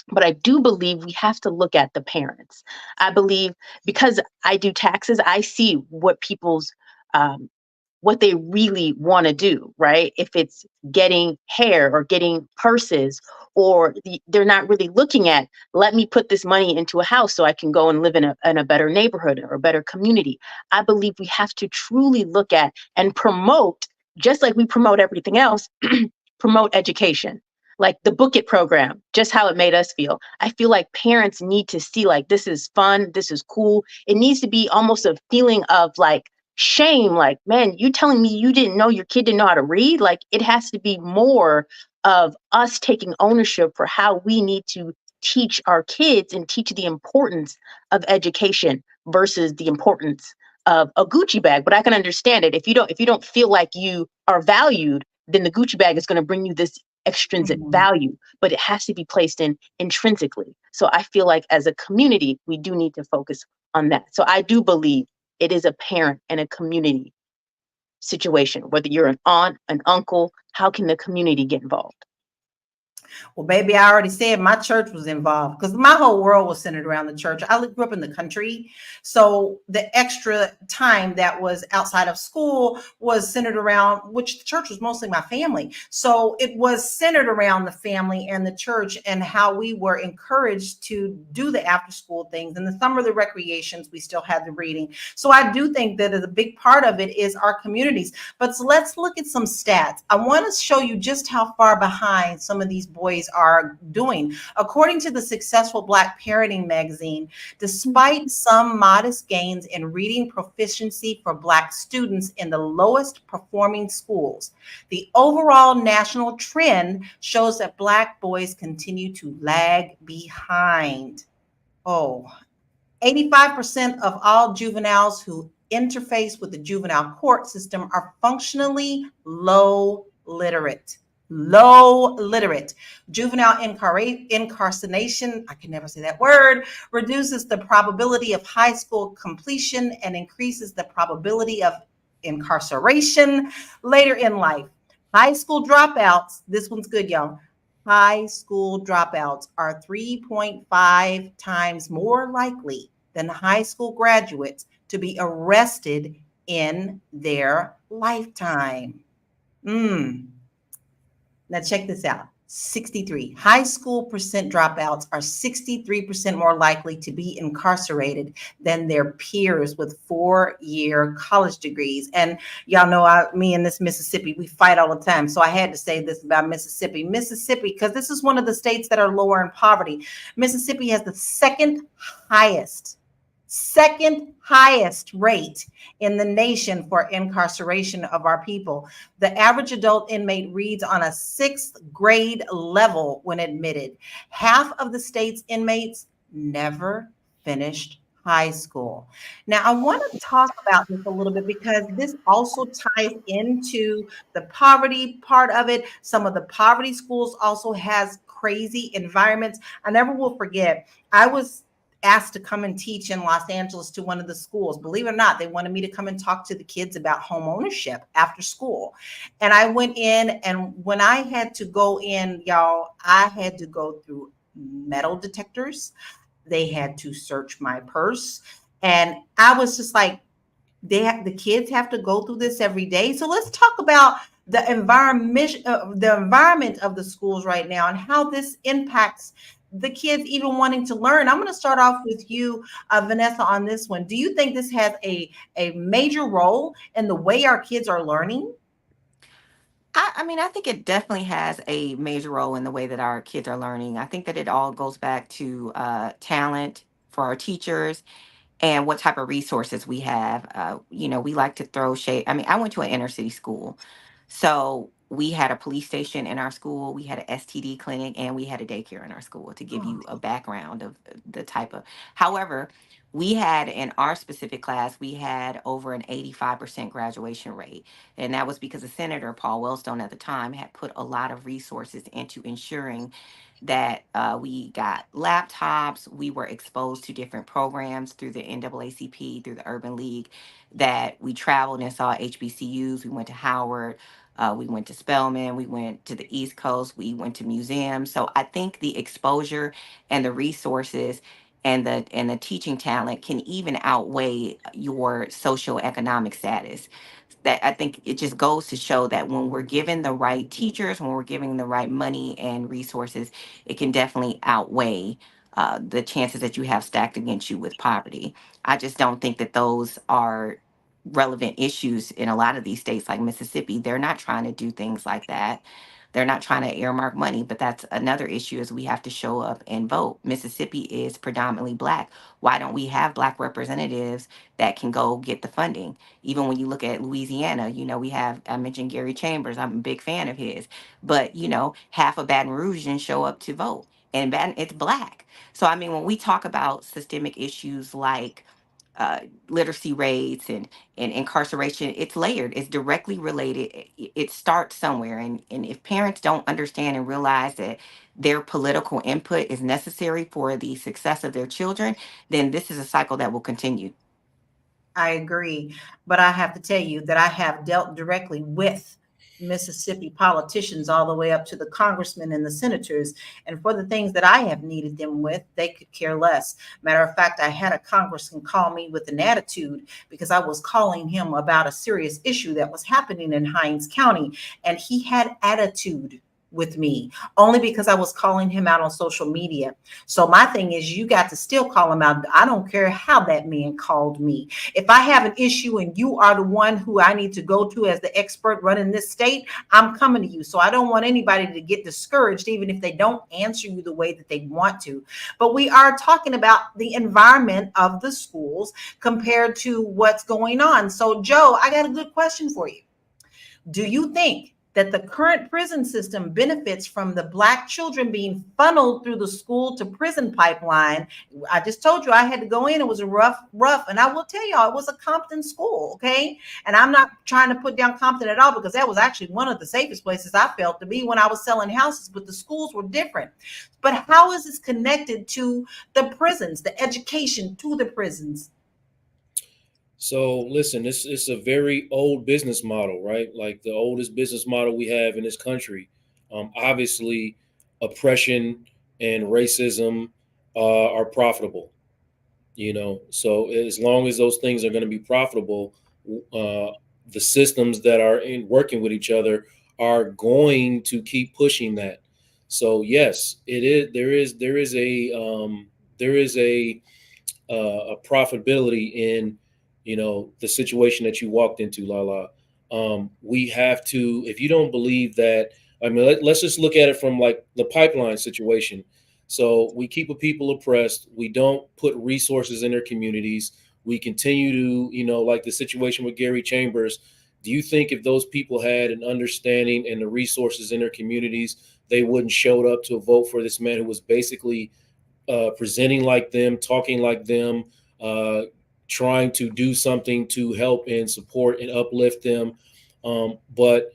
But I do believe we have to look at the parents. I believe, because I do taxes, I see what people's, what they really want to do, right? If it's getting hair or getting purses, or they're not really looking at, let me put this money into a house so I can go and live in a better neighborhood or a better community. I believe we have to truly look at and promote, just like we promote everything else, promote education. Like the Book It program, just how it made us feel. I feel like parents need to see, like, this is fun, this is cool. It needs to be almost a feeling of like shame, like, man, you telling me you didn't know your kid didn't know how to read? Like, it has to be more of us taking ownership for how we need to teach our kids and teach the importance of education versus the importance of a Gucci bag. But I can understand it. If you don't feel like you are valued, then the Gucci bag is going to bring you this extrinsic value, but it has to be placed in intrinsically. So I feel like as a community, we do need to focus on that. So I do believe it is a parent and a community situation. Whether you're an aunt, an uncle, how can the community get involved? Well, baby, I already said my church was involved because my whole world was centered around the church. I grew up in the country. So the extra time that was outside of school was centered around, which the church was mostly my family. So it was centered around the family and the church and how we were encouraged to do the after school things. In the summer, the recreations, we still had the reading. So I do think that a big part of it is our communities. But so let's look at some stats. I want to show you just how far behind some of these boys are doing. According to the Successful Black Parenting magazine, despite some modest gains in reading proficiency for Black students in the lowest performing schools, the overall national trend shows that Black boys continue to lag behind. 85% of all juveniles who interface with the juvenile court system are functionally low literate. Low literate. Juvenile incarceration, I can never say that word, reduces the probability of high school completion and increases the probability of incarceration later in life. High school dropouts, this one's good, y'all. High school dropouts are 3.5 times more likely than high school graduates to be arrested in their lifetime. Now check this out. 63. High school percent dropouts are 63% more likely to be incarcerated than their peers with 4-year college degrees. And y'all know me and this Mississippi, we fight all the time. So I had to say this about Mississippi. Mississippi, because this is one of the states that are lower in poverty. Mississippi has the second highest rate in the nation for incarceration of our people. The average adult inmate reads on a 6th grade level when admitted. Half of the state's inmates never finished high school. Now, I want to talk about this a little bit because this also ties into the poverty part of it. Some of the poverty schools also has crazy environments. I never will forget, I was asked to come and teach in Los Angeles to one of the schools. Believe it or not, they wanted me to come and talk to the kids about home ownership after school. And I went in, and when I had to go in, y'all, I had to go through metal detectors. They had to search my purse. And I was just like, the kids have to go through this every day. So let's talk about the environment of the schools right now and how this impacts the kids even wanting to learn. I'm going to start off with you, Vanessa, on this one. Do you think this has a major role in the way our kids are learning? I mean, I think it definitely has a major role in the way that our kids are learning. I think that it all goes back to talent for our teachers and what type of resources we have. We like to throw shade. I mean, I went to an inner city school. So we had a police station in our school, we had an STD clinic, and we had a daycare in our school to give Oh, you a background of the type of. However, we had in our specific class, we had over an 85% graduation rate. And that was because the Senator Paul Wellstone at the time had put a lot of resources into ensuring that we got laptops, we were exposed to different programs through the NAACP, through the Urban League, that we traveled and saw HBCUs. We went to Howard, we went to Spelman, we went to the East Coast, we went to museums. So I think the exposure and the resources and the teaching talent can even outweigh your socioeconomic status. That I think it just goes to show that when we're given the right teachers, when we're giving the right money and resources, it can definitely outweigh the chances that you have stacked against you with poverty. I just don't think that those are relevant issues in a lot of these states like Mississippi. They're not trying to do things like that. They're not trying to earmark money, but that's another issue is we have to show up and vote. Mississippi is predominantly Black. Why don't we have Black representatives that can go get the funding? Even when you look at Louisiana, we have, I mentioned Gary Chambers, I'm a big fan of his, but half of Baton Rouge didn't show up to vote. And it's Black. So I mean, when we talk about systemic issues like literacy rates and incarceration, it's layered, it's directly related. It starts somewhere. And if parents don't understand and realize that their political input is necessary for the success of their children, then this is a cycle that will continue. I agree. But I have to tell you that I have dealt directly with Mississippi politicians all the way up to the congressmen and the senators. And for the things that I have needed them with, they could care less. Matter of fact, I had a congressman call me with an attitude because I was calling him about a serious issue that was happening in Hinds County. And he had attitude with me only because I was calling him out on social media. So my thing is, you got to still call him out. I don't care how that man called me. If I have an issue and you are the one who I need to go to as the expert running this state, I'm coming to you. So I don't want anybody to get discouraged, even if they don't answer you the way that they want to. But we are talking about the environment of the schools compared to what's going on. So Joe, I got a good question for you. Do you think that the current prison system benefits from the Black children being funneled through the school to prison pipeline. I just told you I had to go in. It was a rough, and I will tell y'all, it was a Compton school, okay? And I'm not trying to put down Compton at all, because that was actually one of the safest places I felt to be when I was selling houses, but the schools were different. But how is this connected to the prisons, the education to the prisons? So listen, it's a very old business model, right? Like the oldest business model we have in this country. Obviously, oppression and racism are profitable. So as long as those things are going to be profitable, the systems that are in working with each other are going to keep pushing that. So yes, it is. There is a profitability in the situation that you walked into, Lala. We have to, if you don't believe that, I mean, let's just look at it from like the pipeline situation. So we keep people oppressed. We don't put resources in their communities. We continue to, like the situation with Gary Chambers. Do you think if those people had an understanding and the resources in their communities, they wouldn't showed up to vote for this man who was basically presenting like them, talking like them, trying to do something to help and support and uplift them? But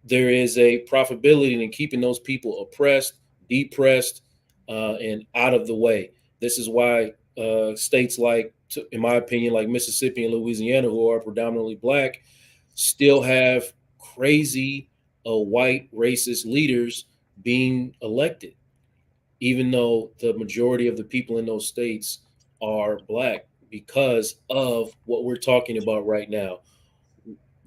there is a profitability in keeping those people oppressed, depressed, and out of the way. This is why states like, in my opinion, like Mississippi and Louisiana, who are predominantly Black, still have crazy white racist leaders being elected, even though the majority of the people in those states are Black, because of what we're talking about right now.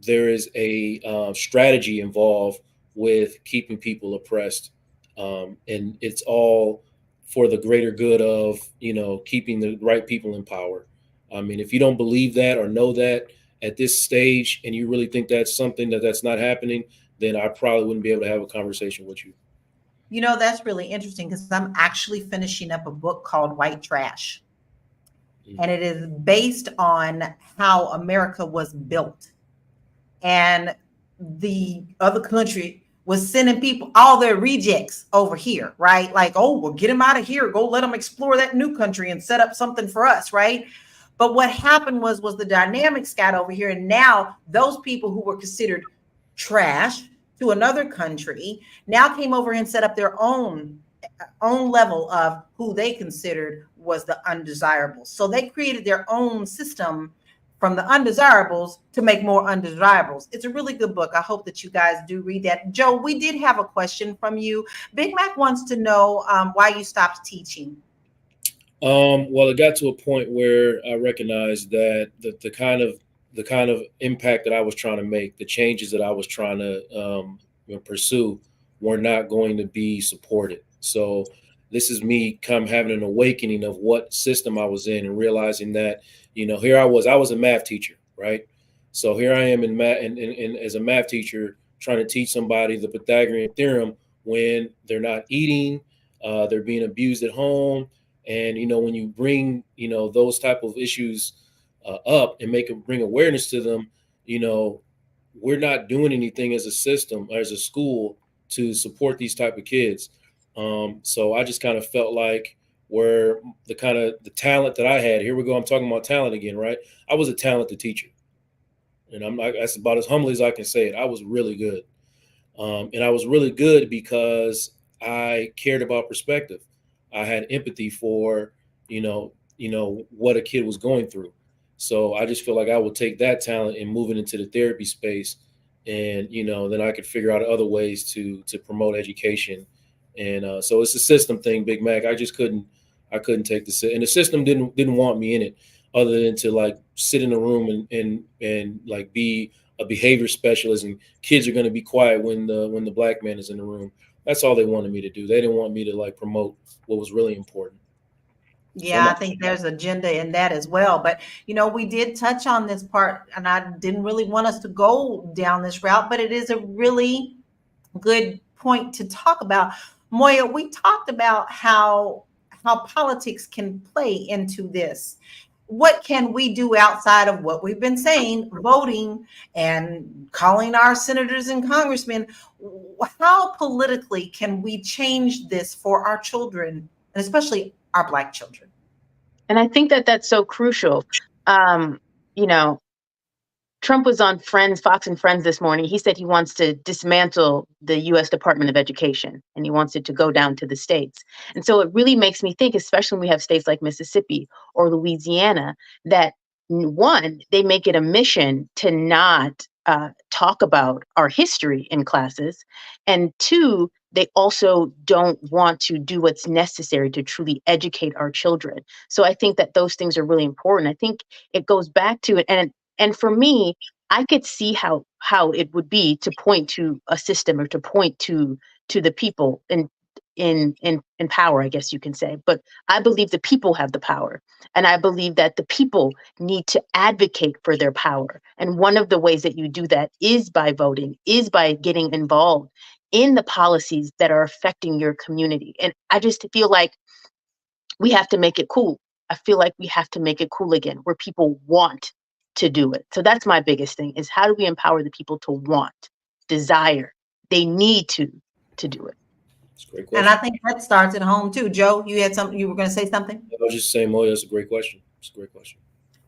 There is a strategy involved with keeping people oppressed, and it's all for the greater good of keeping the right people in power. I mean, if you don't believe that or know that at this stage, and you really think that's something that's not happening, then I probably wouldn't be able to have a conversation with you. That's really interesting, because I'm actually finishing up a book called White Trash. And it is based on how America was built. And the other country was sending people, all their rejects, over here, right? Like, oh, well, get them out of here. Go let them explore that new country and set up something for us, right? But what happened was the dynamics got over here. And now those people who were considered trash to another country now came over and set up their own level of who they considered was the undesirables. So they created their own system from the undesirables to make more undesirables. It's a really good book. I hope that you guys do read that. Joe, we did have a question from you. Big Mac wants to know why you stopped teaching. Well, it got to a point where I recognized that the kind of impact that I was trying to make, the changes that I was trying to pursue, were not going to be supported. So this is me having an awakening of what system I was in, and realizing that, here I was a math teacher, right? So here I am in math, and as a math teacher, trying to teach somebody the Pythagorean theorem when they're not eating, they're being abused at home. And, when you bring, those type of issues up and bring awareness to them, we're not doing anything as a system or as a school to support these type of kids. So I just kind of felt like where the talent that I had, here we go, I'm talking about talent again, right? I was a talented teacher. And that's about as humbly as I can say it. I was really good. And I was really good because I cared about perspective. I had empathy for, what a kid was going through. So I just feel like I would take that talent and move it into the therapy space. And, then I could figure out other ways to promote education. And so it's a system thing, Big Mac. I couldn't take and the system didn't want me in it, other than to like sit in a room and like be a behavior specialist, and kids are going to be quiet when the Black man is in the room. That's all they wanted me to do. They didn't want me to like promote what was really important. Yeah, I think there's agenda in that as well. But, we did touch on this part, and I didn't really want us to go down this route, but it is a really good point to talk about. Moya, we talked about how politics can play into this. what can we do outside of what we've been saying, voting and calling our senators and congressmen? How politically can we change this for our children, and especially our Black children? And I think that that's so crucial. Um, you know, Trump was on Friends, Fox and Friends this morning. He said he wants to dismantle the US Department of Education and he wants it to go down to the states. And so it really makes me think, especially when we have states like Mississippi or Louisiana, that one, they make it a mission to not talk about our history in classes. And two, they also don't want to do what's necessary to truly educate our children. So I think that those things are really important. I think it goes back to it. And for me, I could see how it would be to point to a system or to point to the people in power, I guess you can say. But I believe the people have the power. And I believe that the people need to advocate for their power. And one of the ways that you do that is by voting, is by getting involved in the policies that are affecting your community. And I just feel like we have to make it cool. I feel like we have to make it cool again, where people want to do it. So that's my biggest thing, is how do we empower the people to want, desire? They need to do it. It's a great question. And I think that starts at home too. Joe, you had something, you were going to say something? I was just saying, Moya, that's a great question. It's a great question.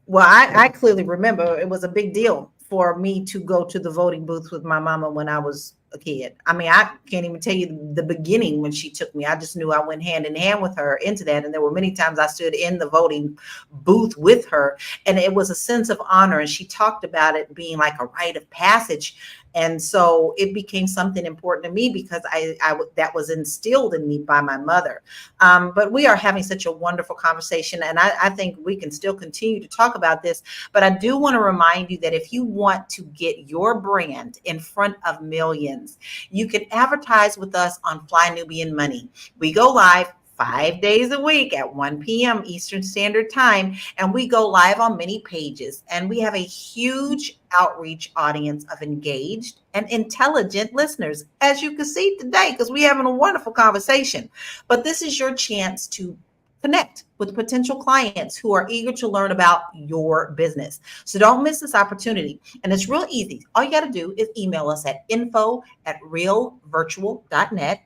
Well, I clearly remember it was a big deal for me to go to the voting booth with my mama when I was a kid. I mean, I can't even tell you the beginning when she took me. I just knew I went hand in hand with her into that. And there were many times I stood in the voting booth with her, and it was a sense of honor. And she talked about it being like a rite of passage. And so it became something important to me because I that was instilled in me by my mother. But we are having such a wonderful conversation, and I think we can still continue to talk about this. But I do want to remind you that if you want to get your brand in front of millions, you can advertise with us on Fly Nubian Money. We go live 5 days a week at 1 p.m. Eastern Standard Time. And we go live on many pages. And we have a huge outreach audience of engaged and intelligent listeners, as you can see today, because we're having a wonderful conversation. But this is your chance to connect with potential clients who are eager to learn about your business. So don't miss this opportunity. And it's real easy. All you got to do is email us at info@realvirtual.net.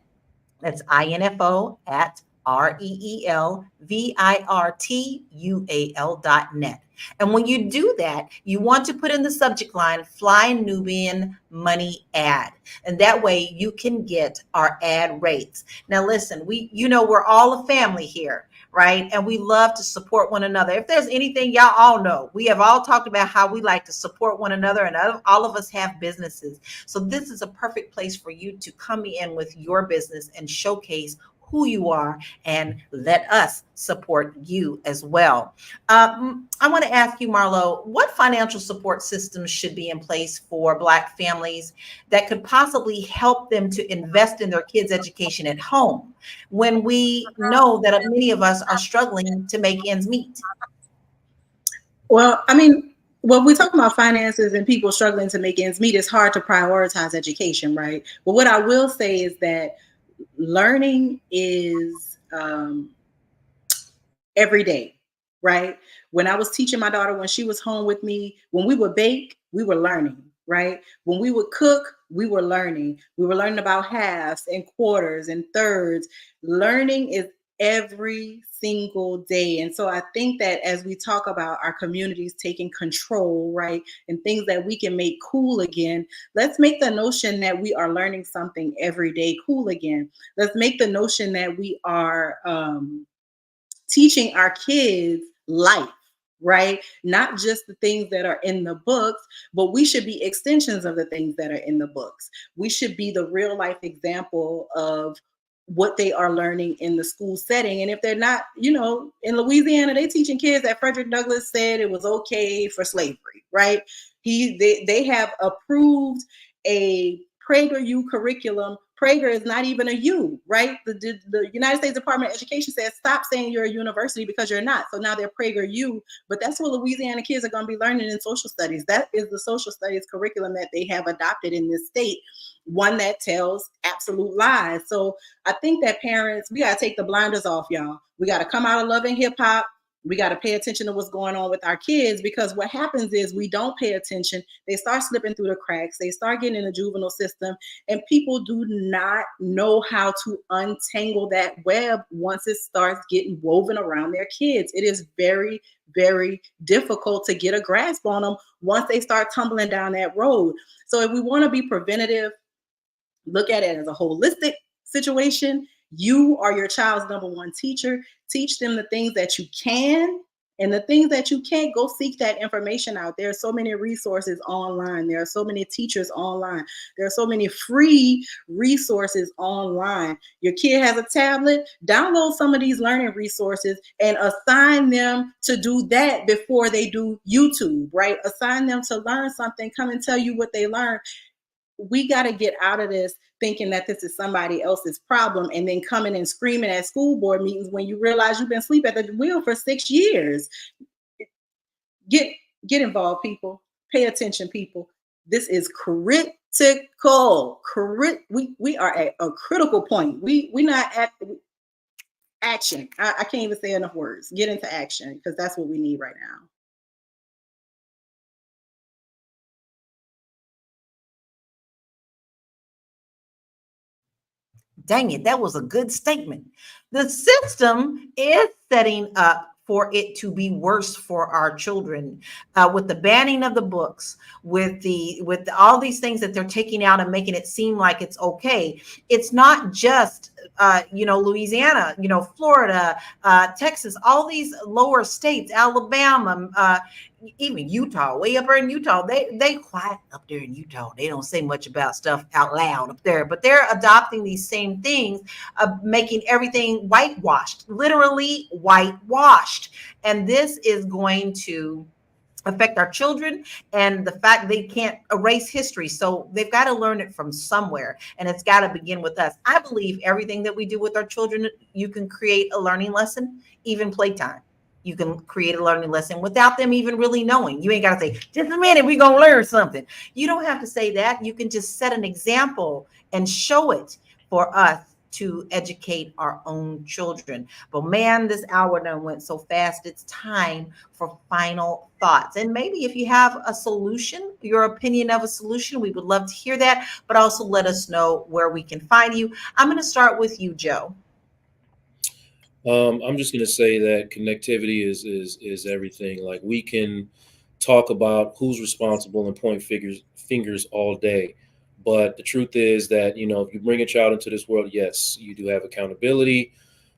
That's info at REELVIRTUAL.net. And when you do that, you want to put in the subject line, Fly Nubian Money ad. And that way you can get our ad rates. Now, listen, we're all a family here, right? And we love to support one another. If there's anything, y'all all know, we have all talked about how we like to support one another, and all of us have businesses. So this is a perfect place for you to come in with your business and showcase who you are, and let us support you as well. I want to ask you, Marlo, what financial support systems should be in place for Black families that could possibly help them to invest in their kids' education at home when we know that many of us are struggling to make ends meet? Well, I mean, when we talk about finances and people struggling to make ends meet, it's hard to prioritize education, right? But what I will say is that learning is every day, right? When I was teaching my daughter, when she was home with me, when we would bake, we were learning, right? When we would cook, we were learning. We were learning about halves and quarters and thirds. Learning is every single day. And so I think that as we talk about our communities taking control, right, and things that we can make cool again, let's make the notion that we are learning something every day cool again. Let's make the notion that we are teaching our kids life, right? Not just the things that are in the books, but we should be extensions of the things that are in the books. We should be the real life example of what they are learning in the school setting. And if they're not, in Louisiana, they teaching kids that Frederick Douglass said it was okay for slavery, right? They have approved a PragerU curriculum. Prager is not even a U, right? The United States Department of Education says, stop saying you're a university because you're not. So now they're PragerU, but that's what Louisiana kids are going to be learning in social studies. That is the social studies curriculum that they have adopted in this state, one that tells absolute lies. So I think that parents, we got to take the blinders off, y'all. We got to come out of Love and Hip Hop. We got to pay attention to what's going on with our kids, because what happens is we don't pay attention. They start slipping through the cracks. They start getting in the juvenile system, and people do not know how to untangle that web once it starts getting woven around their kids. It is very, very difficult to get a grasp on them once they start tumbling down that road. So if we want to be preventative, look at it as a holistic situation. You are your child's number one teacher. Teach them the things that you can, and the things that you can't, go seek that information out. There are so many resources online. There are so many teachers online. There are so many free resources online. Your kid has a tablet, download some of these learning resources and assign them to do that before they do YouTube, right? Assign them to learn something, come and tell you what they learned. We got to get out of this thinking that this is somebody else's problem, and then coming and screaming at school board meetings when you realize you've been asleep at the wheel for 6 years. Get involved, people. Pay attention, people. This is critical. We are at a critical point. We not at action. I can't even say enough words. Get into action, because that's what we need right now. Dang it, that was a good statement. The system is setting up for it to be worse for our children, with the banning of the books, with all these things that they're taking out and making it seem like it's okay. It's not just Louisiana, Florida, Texas, all these lower states, Alabama, even Utah, way up there in Utah. They quiet up there in Utah. They don't say much about stuff out loud up there, but they're adopting these same things, making everything whitewashed, literally whitewashed. And this is going to affect our children, and the fact they can't erase history. So they've got to learn it from somewhere, and it's got to begin with us. I believe everything that we do with our children, you can create a learning lesson, even playtime. You can create a learning lesson without them even really knowing. You ain't got to say, just a minute, we're going to learn something. You don't have to say that. You can just set an example and show it for us to educate our own children. But man, this hour done went so fast. It's time for final thoughts. And maybe if you have a solution, your opinion of a solution, we would love to hear that, but also let us know where we can find you. I'm going to start with you, Joe. I'm just going to say that connectivity is everything. Like, we can talk about who's responsible and point fingers all day. But the truth is that, if you bring a child into this world, yes, you do have accountability,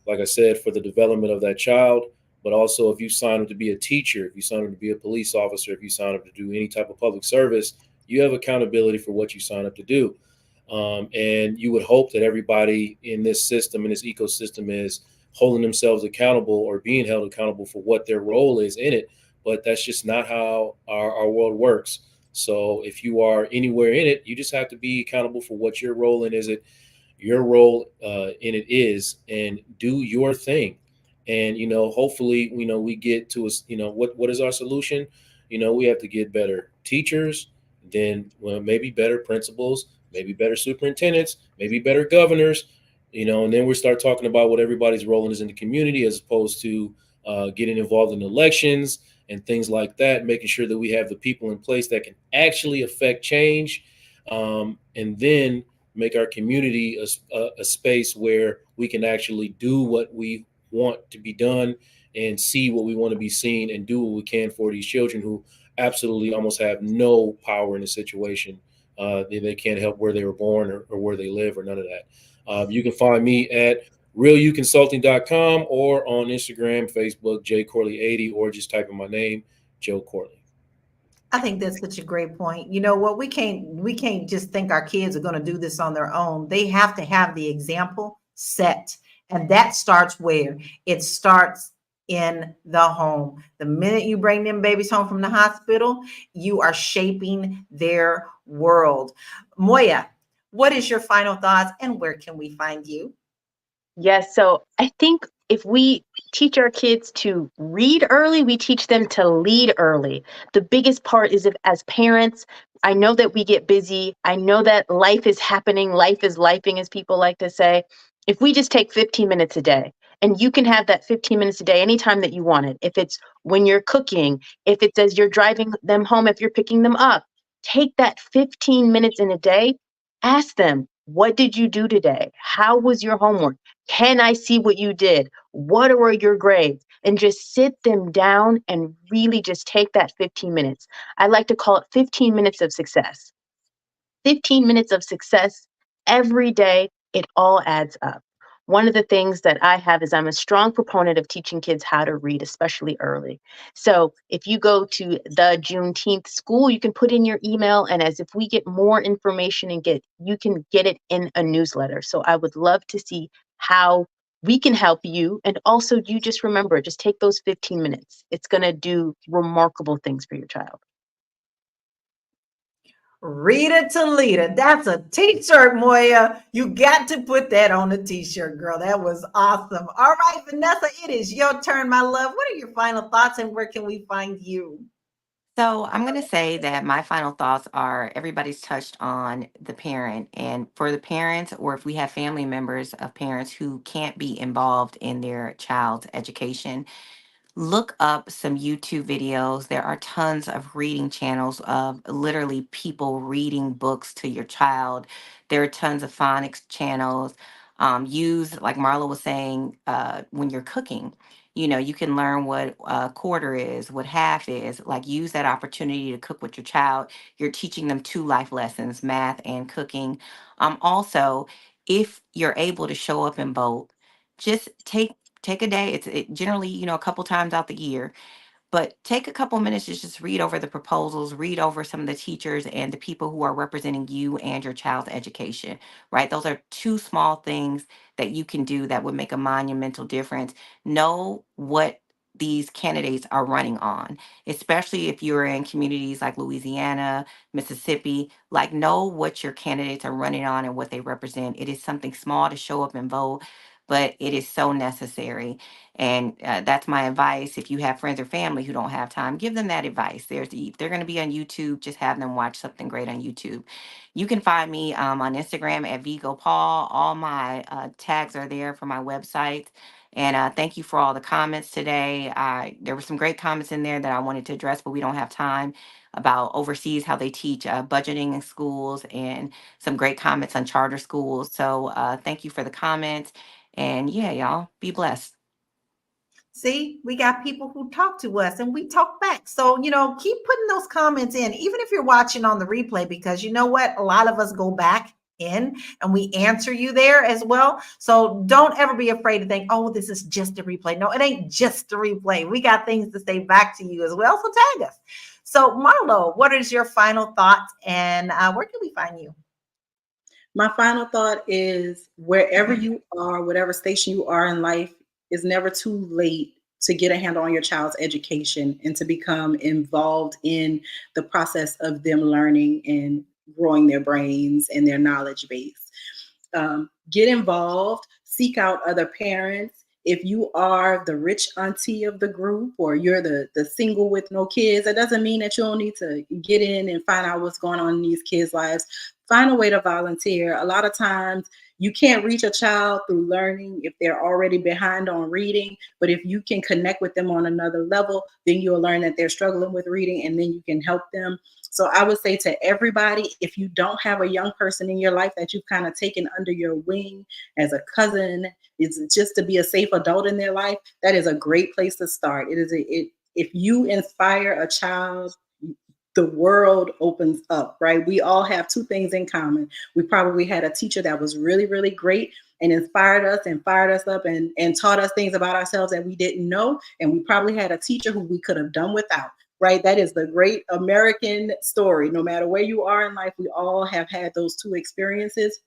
like I said, for the development of that child. But also, if you sign up to be a teacher, if you sign up to be a police officer, if you sign up to do any type of public service, you have accountability for what you sign up to do. And you would hope that everybody in this system, in this ecosystem, is holding themselves accountable or being held accountable for what their role is in it. But that's just not how our world works. So if you are anywhere in it, you just have to be accountable for what your role in your role in it is, and do your thing. And, hopefully, we get to what is our solution? We have to get better teachers, then maybe better principals, maybe better superintendents, maybe better governors, and then we start talking about what everybody's role is in the community, as opposed to getting involved in elections and things like that, making sure that we have the people in place that can actually affect change, and then make our community a space where we can actually do what we want to be done and see what we want to be seen, and do what we can for these children who absolutely almost have no power in the situation. They can't help where they were born or where they live or none of that. You can find me at realuconsulting.com or on Instagram, Facebook, jcorley80, or just type in my name, Joe Corley. I think that's such a great point. You know what? We can't just think our kids are going to do this on their own. They have to have the example set. And that starts where? It starts in the home. The minute you bring them babies home from the hospital, you are shaping their world. Moya, what is your final thoughts, and where can we find you? Yes. So I think if we teach our kids to read early, we teach them to lead early. The biggest part is, if as parents, I know that we get busy. I know that life is happening. Life is lifing, as people like to say. If we just take 15 minutes a day And you can have that 15 minutes a day anytime that you want it. If it's when you're cooking, if it's as you're driving them home, if you're picking them up, take that 15 minutes in a day. Ask them, what did you do today? How was your homework? Can I see what you did? What were your grades? And just sit them down and really just take that 15 minutes. I like to call it 15 minutes of success. 15 minutes of success every day, it all adds up. One of the things that I have is I'm a strong proponent of teaching kids how to read, especially early. So if you go to the Juneteenth school, you can put in your email, and as if we get more information and you can get it in a newsletter. So I would love to see how we can help you. And also, you just remember, just take those 15 minutes. It's going to do remarkable things for your child. Reader to leader. That's a t-shirt, Moya. You got to put that on a t-shirt, girl. That was awesome. All right, Vanessa, it is your turn, my love. What are your final thoughts and where can we find you? So I'm going to say that my final thoughts are everybody's touched on the parent. And for the parents, or if we have family members of parents who can't be involved in their child's education, look up some YouTube videos. There are tons of reading channels of literally people reading books to your child. There are tons of phonics channels. Use, like Marla was saying, when you're cooking. You know, you can learn what a quarter is, what half is. Like, use that opportunity to cook with your child. You're teaching them two life lessons, math and cooking. Also, if you're able to show up in both, just take a day. Generally, a couple times out the year, but take a couple minutes to just read over the proposals, read over some of the teachers and the people who are representing you and your child's education, right? Those are two small things that you can do that would make a monumental difference. Know what these candidates are running on, especially if you're in communities like Louisiana, Mississippi. Like, know what your candidates are running on and what they represent. It is something small to show up and vote, but it is so necessary. And that's my advice. If you have friends or family who don't have time, give them that advice. If they're going to be on YouTube, just have them watch something great on YouTube. You can find me on Instagram at Vigo Paul. All my tags are there for my website. And thank you for all the comments today. There were some great comments in there that I wanted to address, but we don't have time, about overseas, how they teach budgeting in schools, and some great comments on charter schools. So thank you for the comments. And yeah, y'all, be blessed. See, we got people who talk to us and we talk back. So, keep putting those comments in, even if you're watching on the replay, because you know what? A lot of us go back in and we answer you there as well. So don't ever be afraid to think, oh, this is just a replay. No, it ain't just a replay. We got things to say back to you as well. So tag us. So Marlo, what is your final thoughts and where can we find you? My final thought is, wherever you are, whatever station you are in life, it's never too late to get a handle on your child's education and to become involved in the process of them learning and growing their brains and their knowledge base. Get involved, seek out other parents. If you are the rich auntie of the group, or you're the single with no kids, that doesn't mean that you don't need to get in and find out what's going on in these kids' lives. Find a way to volunteer. A lot of times you can't reach a child through learning if they're already behind on reading, but if you can connect with them on another level, then you'll learn that they're struggling with reading, and then you can help them. So I would say to everybody, if you don't have a young person in your life that you've kind of taken under your wing as a cousin, it's just to be a safe adult in their life, that is a great place to start. If you inspire a child, the world opens up, right? We all have two things in common. We probably had a teacher that was really, really great and inspired us and fired us up and taught us things about ourselves that we didn't know. And we probably had a teacher who we could have done without, right? That is the great American story. No matter where you are in life, we all have had those two experiences.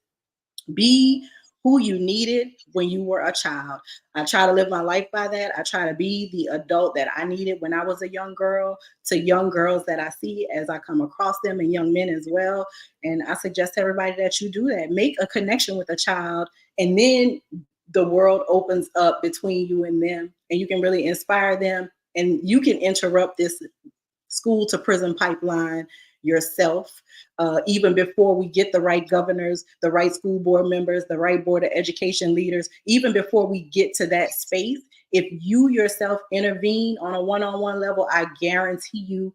Be who you needed when you were a child. I try to live my life by that. I try to be the adult that I needed when I was a young girl to young girls that I see as I come across them, and young men as well. And I suggest to everybody that you do that. Make a connection with a child, and then the world opens up between you and them, and you can really inspire them, and you can interrupt this school to prison pipeline yourself. Even before we get the right governors, the right school board members, the right board of education leaders, even before we get to that space, if you yourself intervene on a one-on-one level, I guarantee you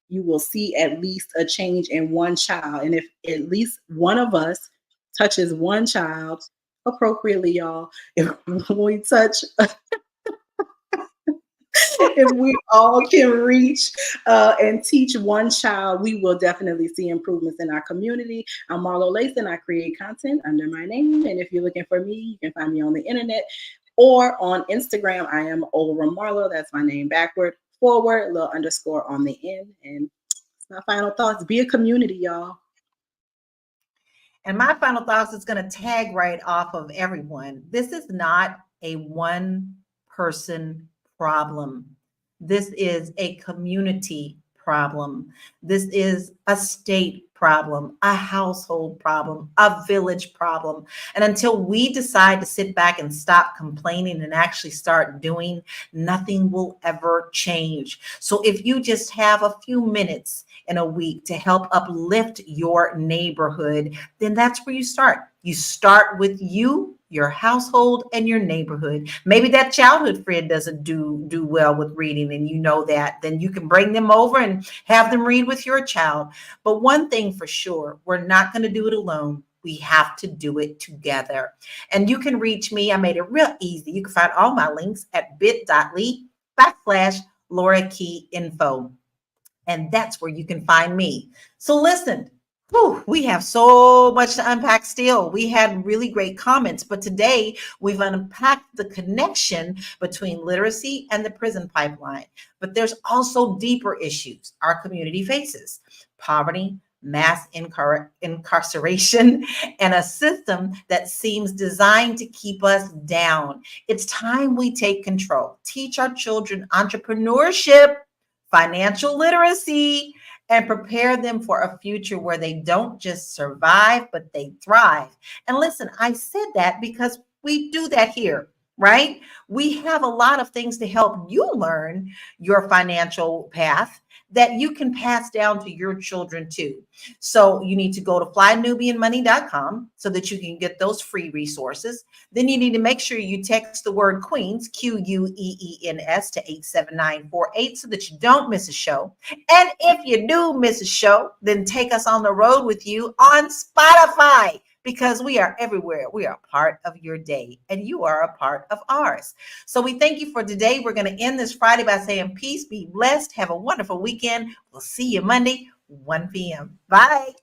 will see at least a change in one child. And if at least one of us touches one child appropriately, y'all, if we touch if we all can reach and teach one child, we will definitely see improvements in our community. I'm Marlo Layson. I create content under my name. And if you're looking for me, you can find me on the internet or on Instagram. I am Olra Marlo. That's my name backward, forward, little underscore on the end. And it's my final thoughts. Be a community, y'all. And my final thoughts is going to tag right off of everyone. This is not a one person problem. This is a community problem. This is a state problem, a household problem, a village problem. And until we decide to sit back and stop complaining and actually start doing, nothing will ever change. So if you just have a few minutes in a week to help uplift your neighborhood, then that's where you start. You start with you, your household, and your neighborhood. Maybe that childhood friend doesn't do well with reading, and you know that. Then you can bring them over and have them read with your child. But one thing for sure, we're not going to do it alone. We have to do it together. And you can reach me. I made it real easy. You can find all my links at bit.ly/Laura Key Info. And that's where you can find me. So listen, we have so much to unpack still. We had really great comments, but today we've unpacked the connection between literacy and the prison pipeline. But there's also deeper issues our community faces: poverty, mass incarceration, and a system that seems designed to keep us down. It's time we take control, teach our children entrepreneurship, financial literacy, and prepare them for a future where they don't just survive, but they thrive. And listen, I said that because we do that here, right? We have a lot of things to help you learn your financial path that you can pass down to your children too. So you need to go to flynubianmoney.com so that you can get those free resources. Then you need to make sure you text the word Queens, QUEENS, to 87948 so that you don't miss a show. And if you do miss a show, then take us on the road with you on Spotify, because we are everywhere. We are a part of your day, and you are a part of ours. So we thank you for today. We're going to end this Friday by saying peace, be blessed, have a wonderful weekend. We'll see you Monday, 1 p.m. Bye.